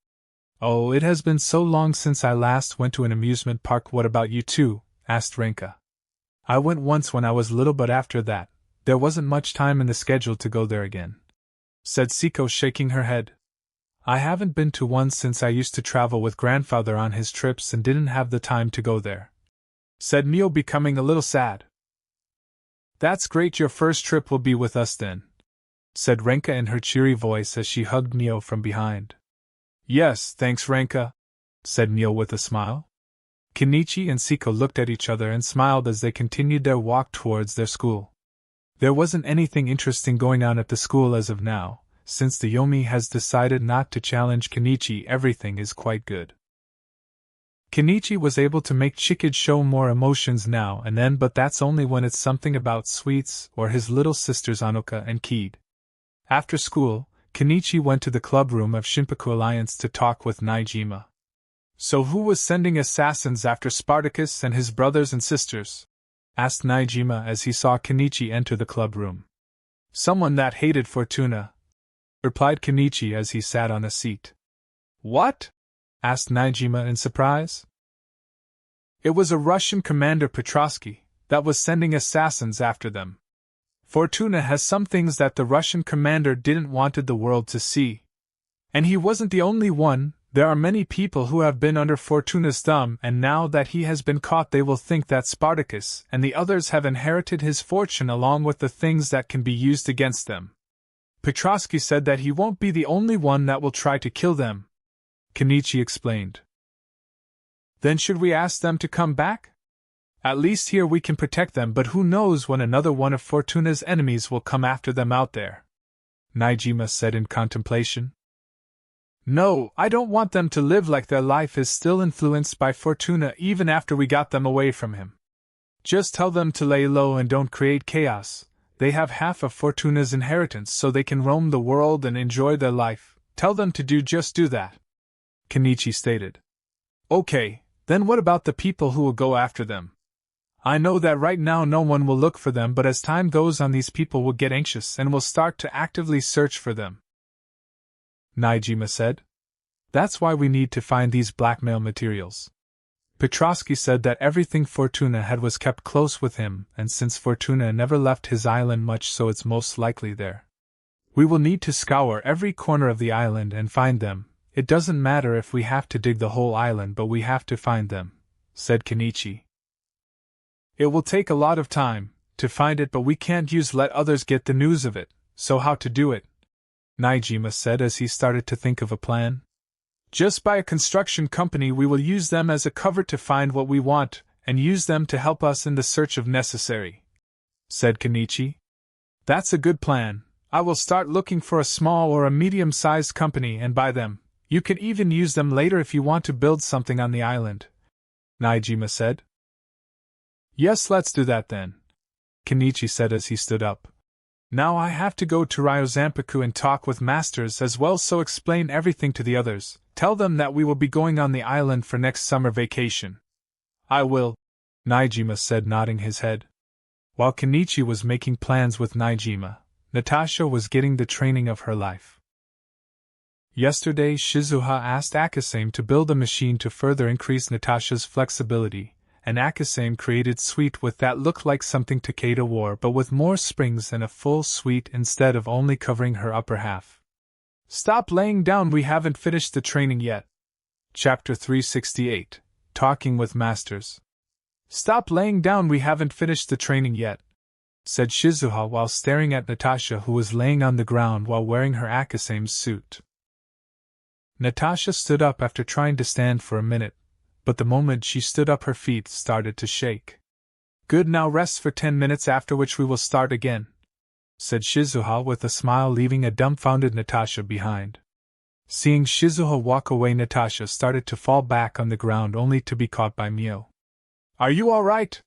Speaker 1: "Oh, it has been so long since I last went to an amusement park." "What about you two?" asked Renka. "I went once when I was little, but after that, there wasn't much time in the schedule to go there again," said Siko, shaking her head. "I haven't been to one since I used to travel with grandfather on his trips and didn't have the time to go there," said Mio, becoming a little sad. "That's great, your first trip will be with us then," said Renka in her cheery voice as she hugged Mio from behind. "Yes, thanks Renka," said Mio with a smile. Kenichi and Siko looked at each other and smiled as they continued their walk towards their school. There wasn't anything interesting going on at the school as of now. Since the Yomi has decided not to challenge Kenichi, everything is quite good. Kenichi was able to make Chikage show more emotions now and then, but that's only when it's something about sweets or his little sisters Anoka and Kid. After school, Kenichi went to the club room of Shinpaku Alliance to talk with Naijima. So who was sending assassins after Spartacus and his brothers and sisters? Asked Naijima as he saw Kenichi enter the club room. Someone that hated Fortuna, replied Kenichi as he sat on a seat. What? Asked Naijima in surprise. It was a Russian commander, Petrovsky, that was sending assassins after them. Fortuna has some things that the Russian commander didn't wanted the world to see. And he wasn't the only one. There are many people who have been under Fortuna's thumb, and now that he has been caught they will think that Spartacus and the others have inherited his fortune along with the things that can be used against them. Petrovsky said that he won't be the only one that will try to kill them, Kenichi explained. Then should we ask them to come back? At least here we can protect them, but who knows when another one of Fortuna's enemies will come after them out there, Naijima said in contemplation. No, I don't want them to live like their life is still influenced by Fortuna even after we got them away from him. Just tell them to lay low and don't create chaos. They have half of Fortuna's inheritance so they can roam the world and enjoy their life. Tell them to just do that, Kenichi stated. Okay, then what about the people who will go after them? I know that right now no one will look for them, but as time goes on these people will get anxious and will start to actively search for them, Naijima said. That's why we need to find these blackmail materials. Petrovsky said that everything Fortuna had was kept close with him, and since Fortuna never left his island much, so it's most likely there. We will need to scour every corner of the island and find them. It doesn't matter if we have to dig the whole island, but we have to find them, said Kenichi. It will take a lot of time to find it, but we can't let others get the news of it. So how to do it? Naijima said as he started to think of a plan. Just by a construction company. We will use them as a cover to find what we want, and use them to help us in the search if necessary, said Kenichi. That's a good plan. I will start looking for a small or a medium-sized company and buy them. You can even use them later if you want to build something on the island, Naijima said. Yes, let's do that then, Kenichi said as he stood up. Now I have to go to Ryozanpaku and talk with masters as well, so explain everything to the others. Tell them that we will be going on the island for next summer vacation. I will, Naijima said, nodding his head. While Kenichi was making plans with Naijima, Natasha was getting the training of her life. Yesterday Shizuha asked Akasame to build a machine to further increase Natasha's flexibility, and Akasame created suite with that looked like something Takeda wore, but with more springs and a full suite instead of only covering her upper half. Stop laying down, we haven't finished the training yet. Chapter 368, Talking with Masters. Stop laying down, we haven't finished the training yet, said Shizuha while staring at Natasha, who was laying on the ground while wearing her Akasame's suit. Natasha stood up after trying to stand for a minute, but the moment she stood up her feet started to shake. Good, now rest for 10 minutes, after which we will start again, said Shizuha with a smile, leaving a dumbfounded Natasha behind. Seeing Shizuha walk away, Natasha started to fall back on the ground only to be caught by Mio. Are you all right?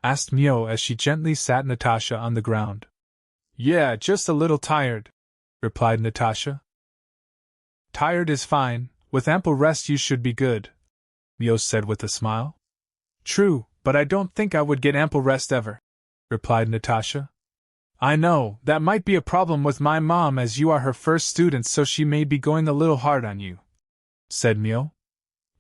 Speaker 1: Asked Mio as she gently sat Natasha on the ground. Yeah, just a little tired, replied Natasha. Tired is fine, with ample rest you should be good, Mio said with a smile. True, but I don't think I would get ample rest ever, replied Natasha. I know, that might be a problem with my mom as you are her first student, so she may be going a little hard on you, said Mio.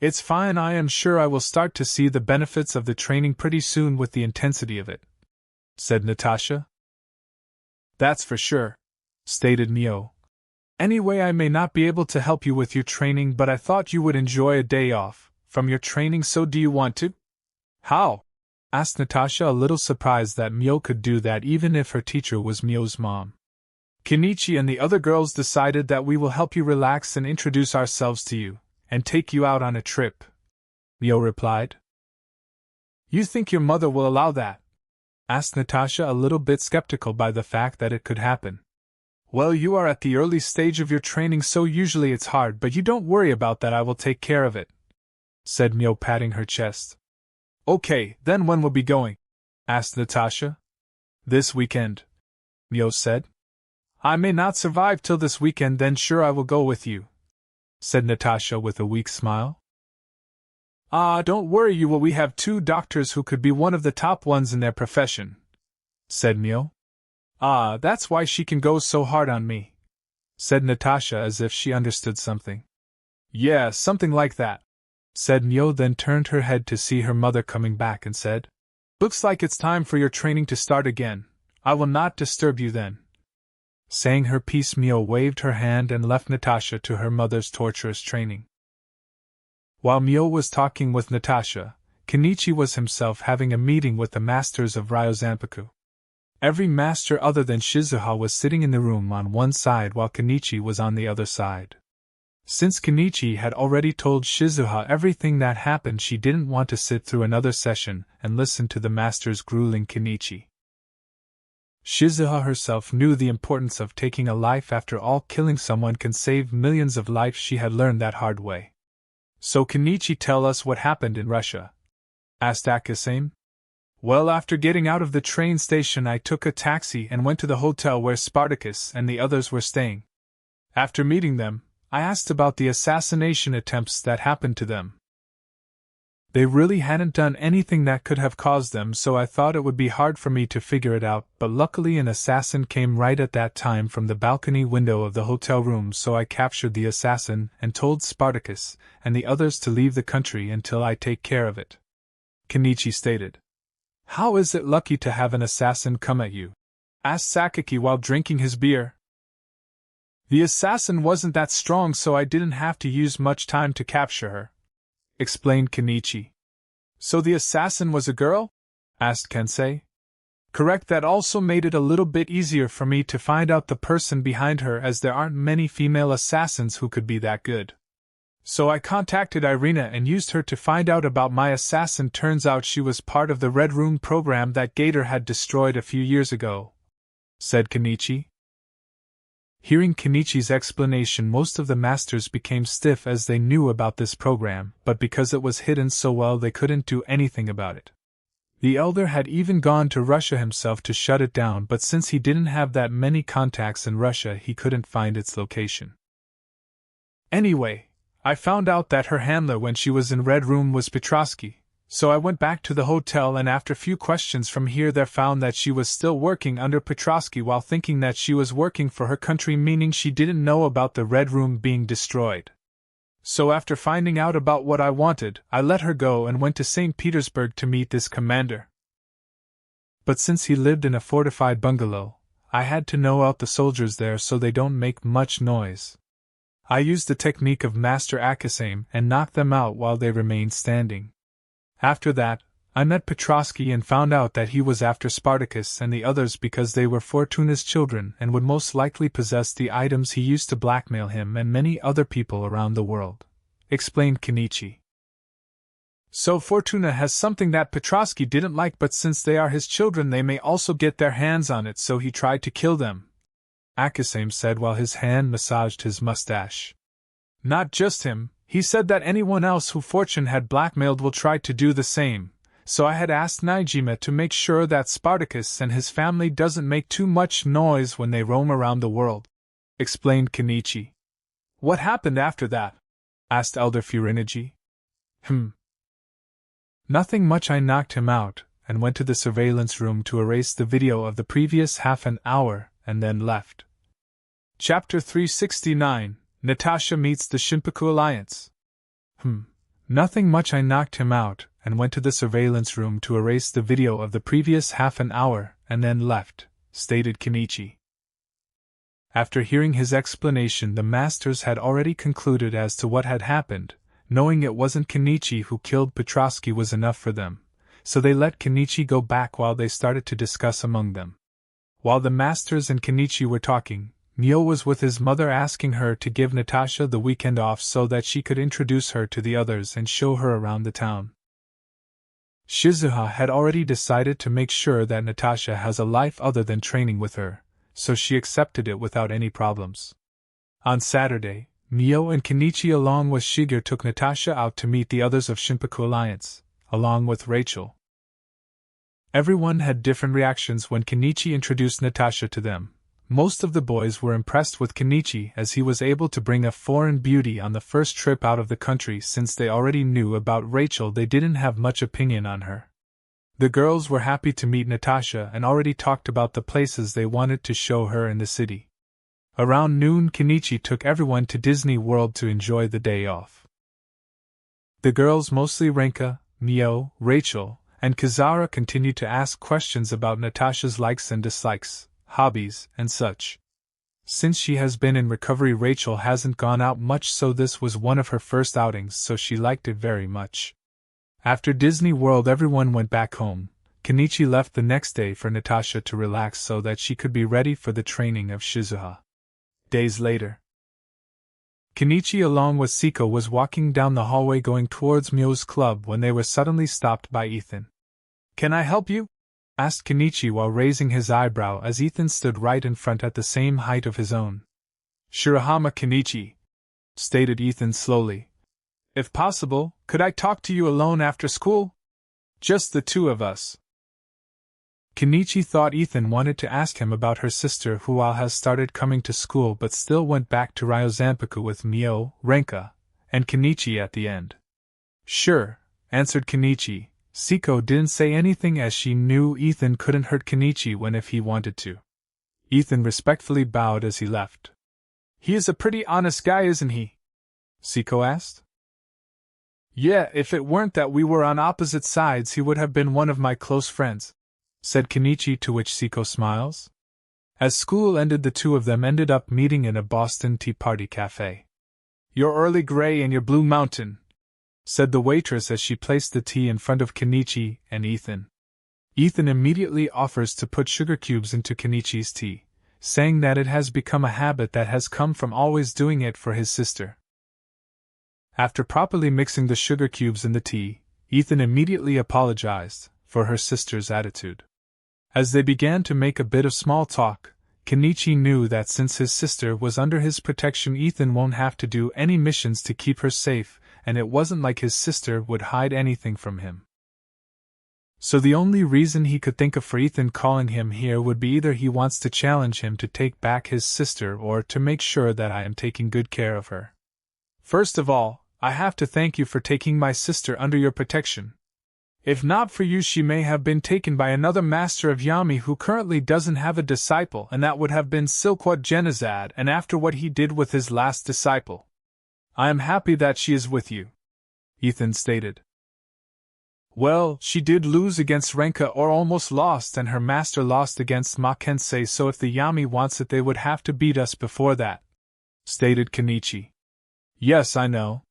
Speaker 1: It's fine, I am sure I will start to see the benefits of the training pretty soon with the intensity of it, said Natasha. That's for sure, stated Mio. Anyway, I may not be able to help you with your training, but I thought you would enjoy a day off from your training, so do you want to? How? Asked Natasha, a little surprised that Mio could do that even if her teacher was Mio's mom. Kenichi and the other girls decided that we will help you relax and introduce ourselves to you. and take you out on a trip," Mio replied. "You think your mother will allow that?" asked Natasha, a little bit skeptical by the fact that it could happen. "Well, you are at the early stage of your training, so usually it's hard, but you don't worry about that, I will take care of it," said Mio, patting her chest. "Okay, then when will we be going?" asked Natasha. "This weekend," Mio said. "I may not survive till this weekend, then sure I will go with you," said Natasha with a weak smile. "Ah, don't worry, you will. We have 2 doctors who could be one of the top ones in their profession," said Mio. "Ah, that's why she can go so hard on me," said Natasha as if she understood something. "Yeah, something like that," said Mio, then turned her head to see her mother coming back and said, "Looks like it's time for your training to start again. I will not disturb you then." Saying her piece, Mio waved her hand and left Natasha to her mother's torturous training. While Mio was talking with Natasha, Kenichi was himself having a meeting with the masters of Ryozanpaku. Every master other than Shizuha was sitting in the room on one side while Kenichi was on the other side. Since Kenichi had already told Shizuha everything that happened, she didn't want to sit through another session and listen to the masters grueling Kenichi. Shizuha herself knew the importance of taking a life. After all, killing someone can save millions of lives. She had learned that hard way. "So Kenichi, tell us what happened in Russia," asked Akasame. "Well, after getting out of the train station, I took a taxi and went to the hotel where Spartacus and the others were staying. After meeting them, I asked about the assassination attempts that happened to them. They really hadn't done anything that could have caused them, so I thought it would be hard for me to figure it out, but luckily an assassin came right at that time from the balcony window of the hotel room, so I captured the assassin and told Spartacus and the others to leave the country until I take care of it," Kenichi stated. "How is it lucky to have an assassin come at you?" asked Sakaki while drinking his beer. "The assassin wasn't that strong, so I didn't have to use much time to capture her," explained Kenichi. "So the assassin was a girl?" asked Kensei. "Correct, that also made it a little bit easier for me to find out the person behind her, as there aren't many female assassins who could be that good. So I contacted Irina and used her to find out about my assassin. Turns out she was part of the Red Room program that Gator had destroyed a few years ago," said Kenichi. Hearing Kenichi's explanation, most of the masters became stiff as they knew about this program, but because it was hidden so well they couldn't do anything about it. The elder had even gone to Russia himself to shut it down, but since he didn't have that many contacts in Russia, he couldn't find its location. "Anyway, I found out that her handler when she was in Red Room was Petrovsky, so I went back to the hotel and after few questions from here there found that she was still working under Petrovsky while thinking that she was working for her country, meaning she didn't know about the Red Room being destroyed. So after finding out about what I wanted, I let her go and went to St. Petersburg to meet this commander. But since he lived in a fortified bungalow, I had to know out the soldiers there so they don't make much noise. I used the technique of Master Akasame and knocked them out while they remained standing. After that, I met Petrovsky and found out that he was after Spartacus and the others because they were Fortuna's children and would most likely possess the items he used to blackmail him and many other people around the world," explained Kenichi. "So Fortuna has something that Petrovsky didn't like, but since they are his children they may also get their hands on it, so he tried to kill them," Akasame said while his hand massaged his mustache. "Not just him. He said that anyone else who Fortune had blackmailed will try to do the same, so I had asked Naijima to make sure that Spartacus and his family doesn't make too much noise when they roam around the world," explained Kenichi. "What happened after that?" asked Elder Furinagi. Nothing much. I knocked him out, and went to the surveillance room to erase the video of the previous half an hour, and then left." Chapter 369, Natasha meets the Shinpaku Alliance. Nothing much. I knocked him out, and went to the surveillance room to erase the video of the previous half an hour, and then left, stated Kenichi. After hearing his explanation, the masters had already concluded as to what had happened. Knowing it wasn't Kenichi who killed Petrovsky was enough for them, so they let Kenichi go back while they started to discuss among them. While the masters and Kenichi were talking, Mio was with his mother asking her to give Natasha the weekend off so that she could introduce her to the others and show her around the town. Shizuha had already decided to make sure that Natasha has a life other than training with her, so she accepted it without any problems. On Saturday, Mio and Kenichi along with Shigeru took Natasha out to meet the others of Shinpaku Alliance, along with Rachel. Everyone had different reactions when Kenichi introduced Natasha to them. Most of the boys were impressed with Kenichi as he was able to bring a foreign beauty on the first trip out of the country. Since they already knew about Rachel, they didn't have much opinion on her. The girls were happy to meet Natasha and already talked about the places they wanted to show her in the city. Around noon, Kenichi took everyone to Disney World to enjoy the day off. The girls, mostly Renka, Mio, Rachel, and Kazara, continued to ask questions about Natasha's likes and dislikes, hobbies, and such. Since she has been in recovery, Rachel hasn't gone out much, so this was one of her first outings, so she liked it very much. After Disney World, everyone went back home. Kenichi left the next day for Natasha to relax so that she could be ready for the training of Shizuha. Days later, Kenichi along with Siko was walking down the hallway going towards Mio's club when they were suddenly stopped by Ethan. "Can I help you?" asked Kenichi while raising his eyebrow as Ethan stood right in front at the same height of his own. "Shirahama Kenichi," stated Ethan slowly. "If possible, could I talk to you alone after school? Just the two of us." Kenichi thought Ethan wanted to ask him about her sister, who has started coming to school, but still went back to Ryozanpaku with Mio, Renka, and Kenichi at the end. "Sure," answered Kenichi. Siko didn't say anything as she knew Ethan couldn't hurt Kenichi if he wanted to. Ethan respectfully bowed as he left. "He is a pretty honest guy, isn't he?" Siko asked. "Yeah, if it weren't that we were on opposite sides, he would have been one of my close friends," said Kenichi, to which Siko smiles. As school ended, the two of them ended up meeting in a Boston Tea Party cafe. "Your Early Grey and your Blue Mountain," said the waitress as she placed the tea in front of Kenichi and Ethan. Ethan immediately offers to put sugar cubes into Kenichi's tea, saying that it has become a habit that has come from always doing it for his sister. After properly mixing the sugar cubes in the tea, Ethan immediately apologized for her sister's attitude. As they began to make a bit of small talk, Kenichi knew that since his sister was under his protection, Ethan won't have to do any missions to keep her safe, and it wasn't like his sister would hide anything from him. So the only reason he could think of for Ethan calling him here would be either he wants to challenge him to take back his sister or to make sure that I am taking good care of her. "First of all, I have to thank you for taking my sister under your protection. If not for you, she may have been taken by another master of Yami who currently doesn't have a disciple, and that would have been Silkwat Genizad, and after what he did with his last disciple. I am happy that she is with you," Ethan stated. "Well, she did lose against Renka, or almost lost, and her master lost against Makensei, so if the Yami wants it, they would have to beat us before that," stated Kenichi. "Yes, I know.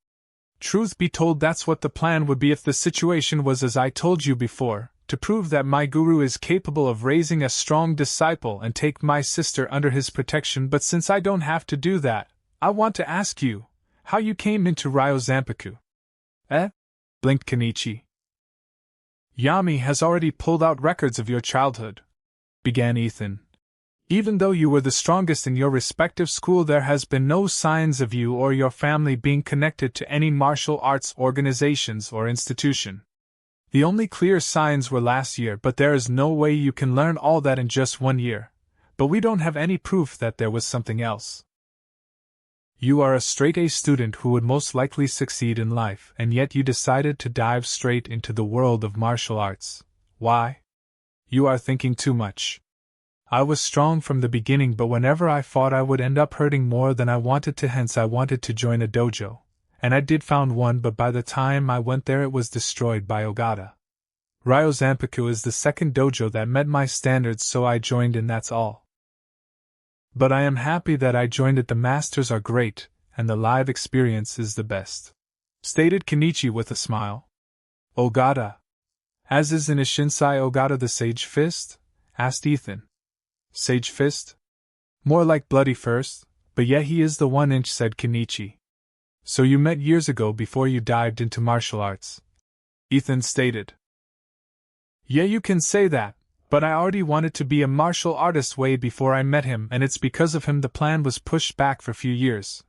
Speaker 1: Truth be told, that's what the plan would be if the situation was as I told you before, to prove that my guru is capable of raising a strong disciple and take my sister under his protection. But since I don't have to do that, I want to ask you how you came into Ryozanpaku." "Eh?" blinked Kenichi. "Yami has already pulled out records of your childhood," began Ethan. "Even though you were the strongest in your respective school, there has been no signs of you or your family being connected to any martial arts organizations or institution. The only clear signs were last year, but there is no way you can learn all that in just 1 year. But we don't have any proof that there was something else. You are a straight-A student who would most likely succeed in life, and yet you decided to dive straight into the world of martial arts. Why? You are thinking too much. I was strong from the beginning, but whenever I fought I would end up hurting more than I wanted to, hence I wanted to join a dojo. And I did found one, but by the time I went there it was destroyed by Ogata. Ryozanpaku is the second dojo that met my standards, so I joined, and that's all. But I am happy that I joined it. The masters are great, and the live experience is the best," stated Kenichi with a smile. "Ogata? As is in Ishinsai Ogata the Sage Fist?" asked Ethan. "Sage Fist? More like bloody first, but yet he is the 1 inch, said Kenichi. So you met years ago before you dived into martial arts? Ethan stated. Yeah, you can say that, but I already wanted to be a martial artist way before I met him, and it's because of him the plan was pushed back for a few years,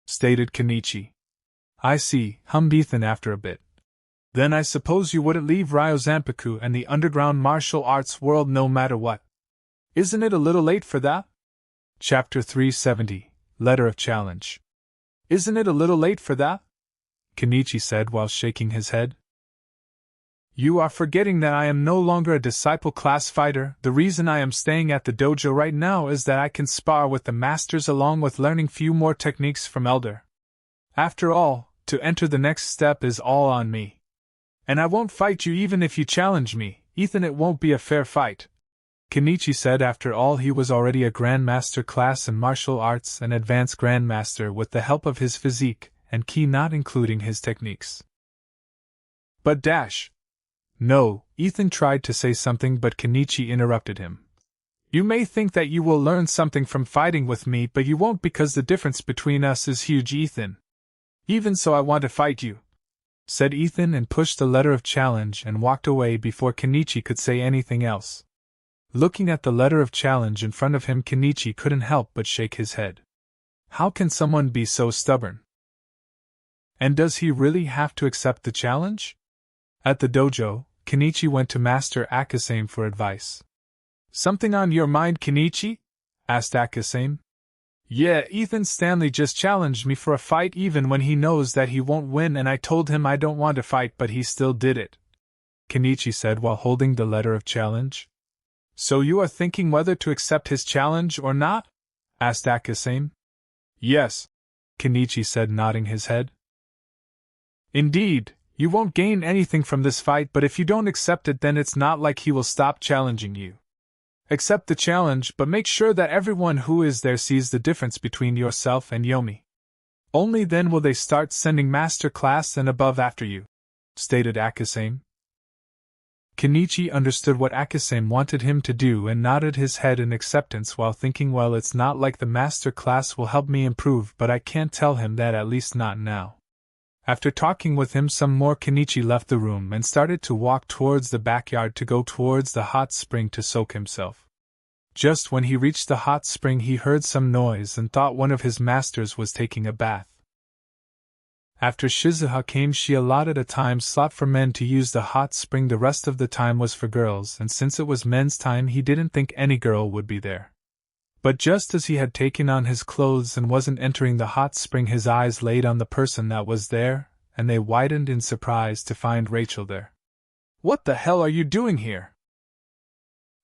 Speaker 1: stated Kenichi. I see, hummed Ethan after a bit. Then I suppose you wouldn't leave Ryozanpaku and the underground martial arts world no matter what. Isn't it a little late for that? Chapter 370, Letter of Challenge. Isn't it a little late for that? Kenichi said while shaking his head. You are forgetting that I am no longer a disciple class fighter. The reason I am staying at the dojo right now is that I can spar with the masters along with learning few more techniques from Elder. After all, to enter the next step is all on me. And I won't fight you even if you challenge me, Ethan. It won't be a fair fight. Kenichi said after all he was already a Grandmaster class in martial arts and advanced Grandmaster with the help of his physique and ki, not including his techniques. But dash. No, Ethan tried to say something but Kenichi interrupted him. You may think that you will learn something from fighting with me, but you won't, because the difference between us is huge, Ethan. Even so, I want to fight you, said Ethan, and pushed the letter of challenge and walked away before Kenichi could say anything else. Looking at the letter of challenge in front of him, Kenichi couldn't help but shake his head. How can someone be so stubborn? And does he really have to accept the challenge? At the dojo, Kenichi went to Master Akasame for advice. Something on your mind, Kenichi? Asked Akasame. Yeah, Ethan Stanley just challenged me for a fight even when he knows that he won't win, and I told him I don't want to fight, but he still did it, Kenichi said while holding the letter of challenge. So you are thinking whether to accept his challenge or not? Asked Akasame. Yes, Kenichi said, nodding his head. Indeed, you won't gain anything from this fight, but if you don't accept it, then it's not like he will stop challenging you. Accept the challenge, but make sure that everyone who is there sees the difference between yourself and Yomi. Only then will they start sending master class and above after you, stated Akasame. Kenichi understood what Akasame wanted him to do and nodded his head in acceptance while thinking, well, it's not like the master class will help me improve, but I can't tell him that, at least not now. After talking with him some more, Kenichi left the room and started to walk towards the backyard to go towards the hot spring to soak himself. Just when he reached the hot spring, he heard some noise and thought one of his masters was taking a bath. After Shizuha came, she allotted a time slot for men to use the hot spring. The rest of the time was for girls, and since it was men's time, he didn't think any girl would be there. But just as he had taken on his clothes and wasn't entering the hot spring, his eyes laid on the person that was there, and they widened in surprise to find Rachel there. What the hell are you doing here?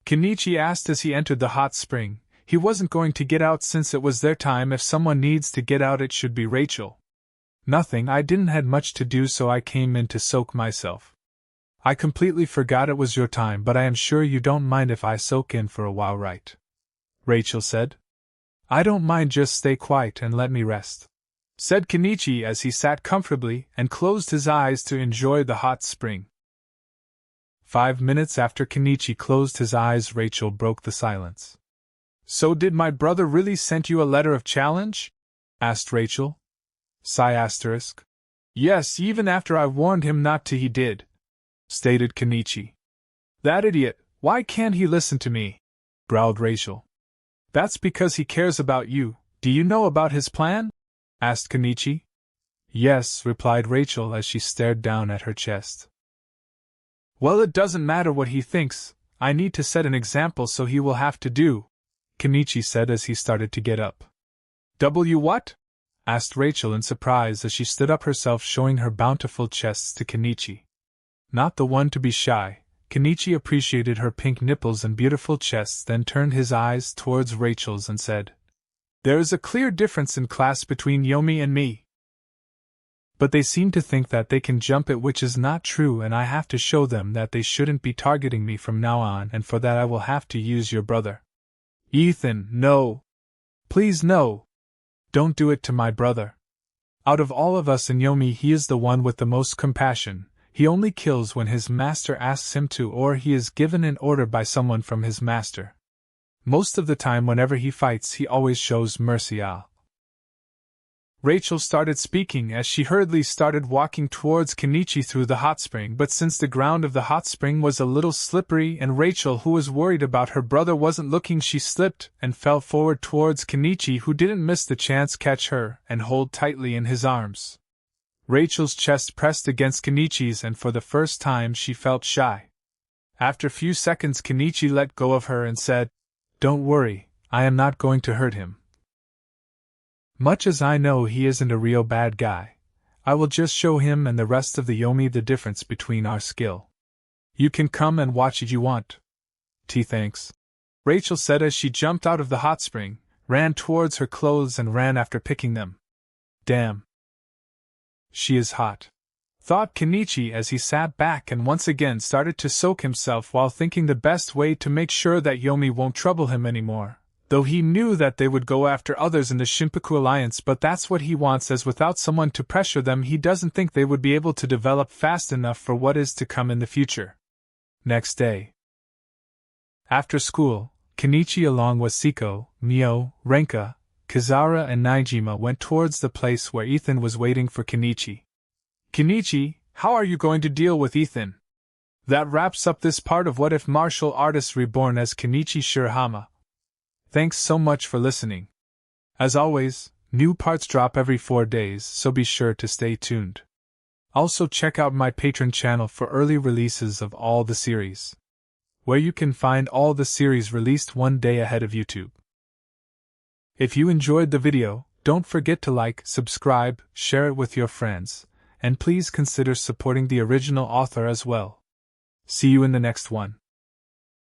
Speaker 1: Kenichi asked as he entered the hot spring. He wasn't going to get out since it was their time. If someone needs to get out, it should be Rachel. Nothing, I didn't have much to do, so I came in to soak myself. I completely forgot it was your time, but I am sure you don't mind if I soak in for a while, right? Rachel said. I don't mind, just stay quiet and let me rest, said Kenichi as he sat comfortably and closed his eyes to enjoy the hot spring. 5 minutes after Kenichi closed his eyes, Rachel broke the silence. So did my brother really send you a letter of challenge? Asked Rachel. **. Yes, even after I warned him not to, he did, stated Kenichi. That idiot, why can't he listen to me? Growled Rachel. That's because he cares about you. Do you know about his plan? Asked Kenichi. Yes, replied Rachel as she stared down at her chest. Well, it doesn't matter what he thinks. I need to set an example, so he will have to do, Kenichi said as he started to get up. What? Asked Rachel in surprise as she stood up herself, showing her bountiful chests to Kenichi. Not the one to be shy, Kenichi appreciated her pink nipples and beautiful chests, then turned his eyes towards Rachel's and said, There is a clear difference in class between Yomi and me. But they seem to think that they can jump it, which is not true, and I have to show them that they shouldn't be targeting me from now on, and for that I will have to use your brother. Ethan, no. Please, no. Don't do it to my brother. Out of all of us in Yomi, he is the one with the most compassion. He only kills when his master asks him to, or he is given an order by someone from his master. Most of the time whenever he fights he always shows mercy. Rachel started speaking as she hurriedly started walking towards Kenichi through the hot spring, but since the ground of the hot spring was a little slippery and Rachel, who was worried about her brother, wasn't looking, she slipped and fell forward towards Kenichi, who didn't miss the chance catch her and hold tightly in his arms. Rachel's chest pressed against Kenichi's and for the first time she felt shy. After a few seconds Kenichi let go of her and said, "Don't worry, I am not going to hurt him. Much as I know he isn't a real bad guy, I will just show him and the rest of the Yomi the difference between our skill. You can come and watch if you want." Thanks," Rachel said as she jumped out of the hot spring, ran towards her clothes and ran after picking them. Damn. She is hot, thought Kenichi as he sat back and once again started to soak himself while thinking the best way to make sure that Yomi won't trouble him anymore. Though he knew that they would go after others in the Shinpaku alliance, but that's what he wants, as without someone to pressure them he doesn't think they would be able to develop fast enough for what is to come in the future. Next day. After school, Kenichi along with Siko, Mio, Renka, Kazara and Naijima went towards the place where Ethan was waiting for Kenichi. "Kenichi, how are you going to deal with Ethan?" That wraps up this part of What If Martial Artists Reborn as Kenichi Shirahama. Thanks so much for listening. As always, new parts drop every 4 days, so be sure to stay tuned. Also check out my Patreon channel for early releases of all the series, where you can find all the series released 1 day ahead of YouTube. If you enjoyed the video, don't forget to like, subscribe, share it with your friends, and please consider supporting the original author as well. See you in the next one.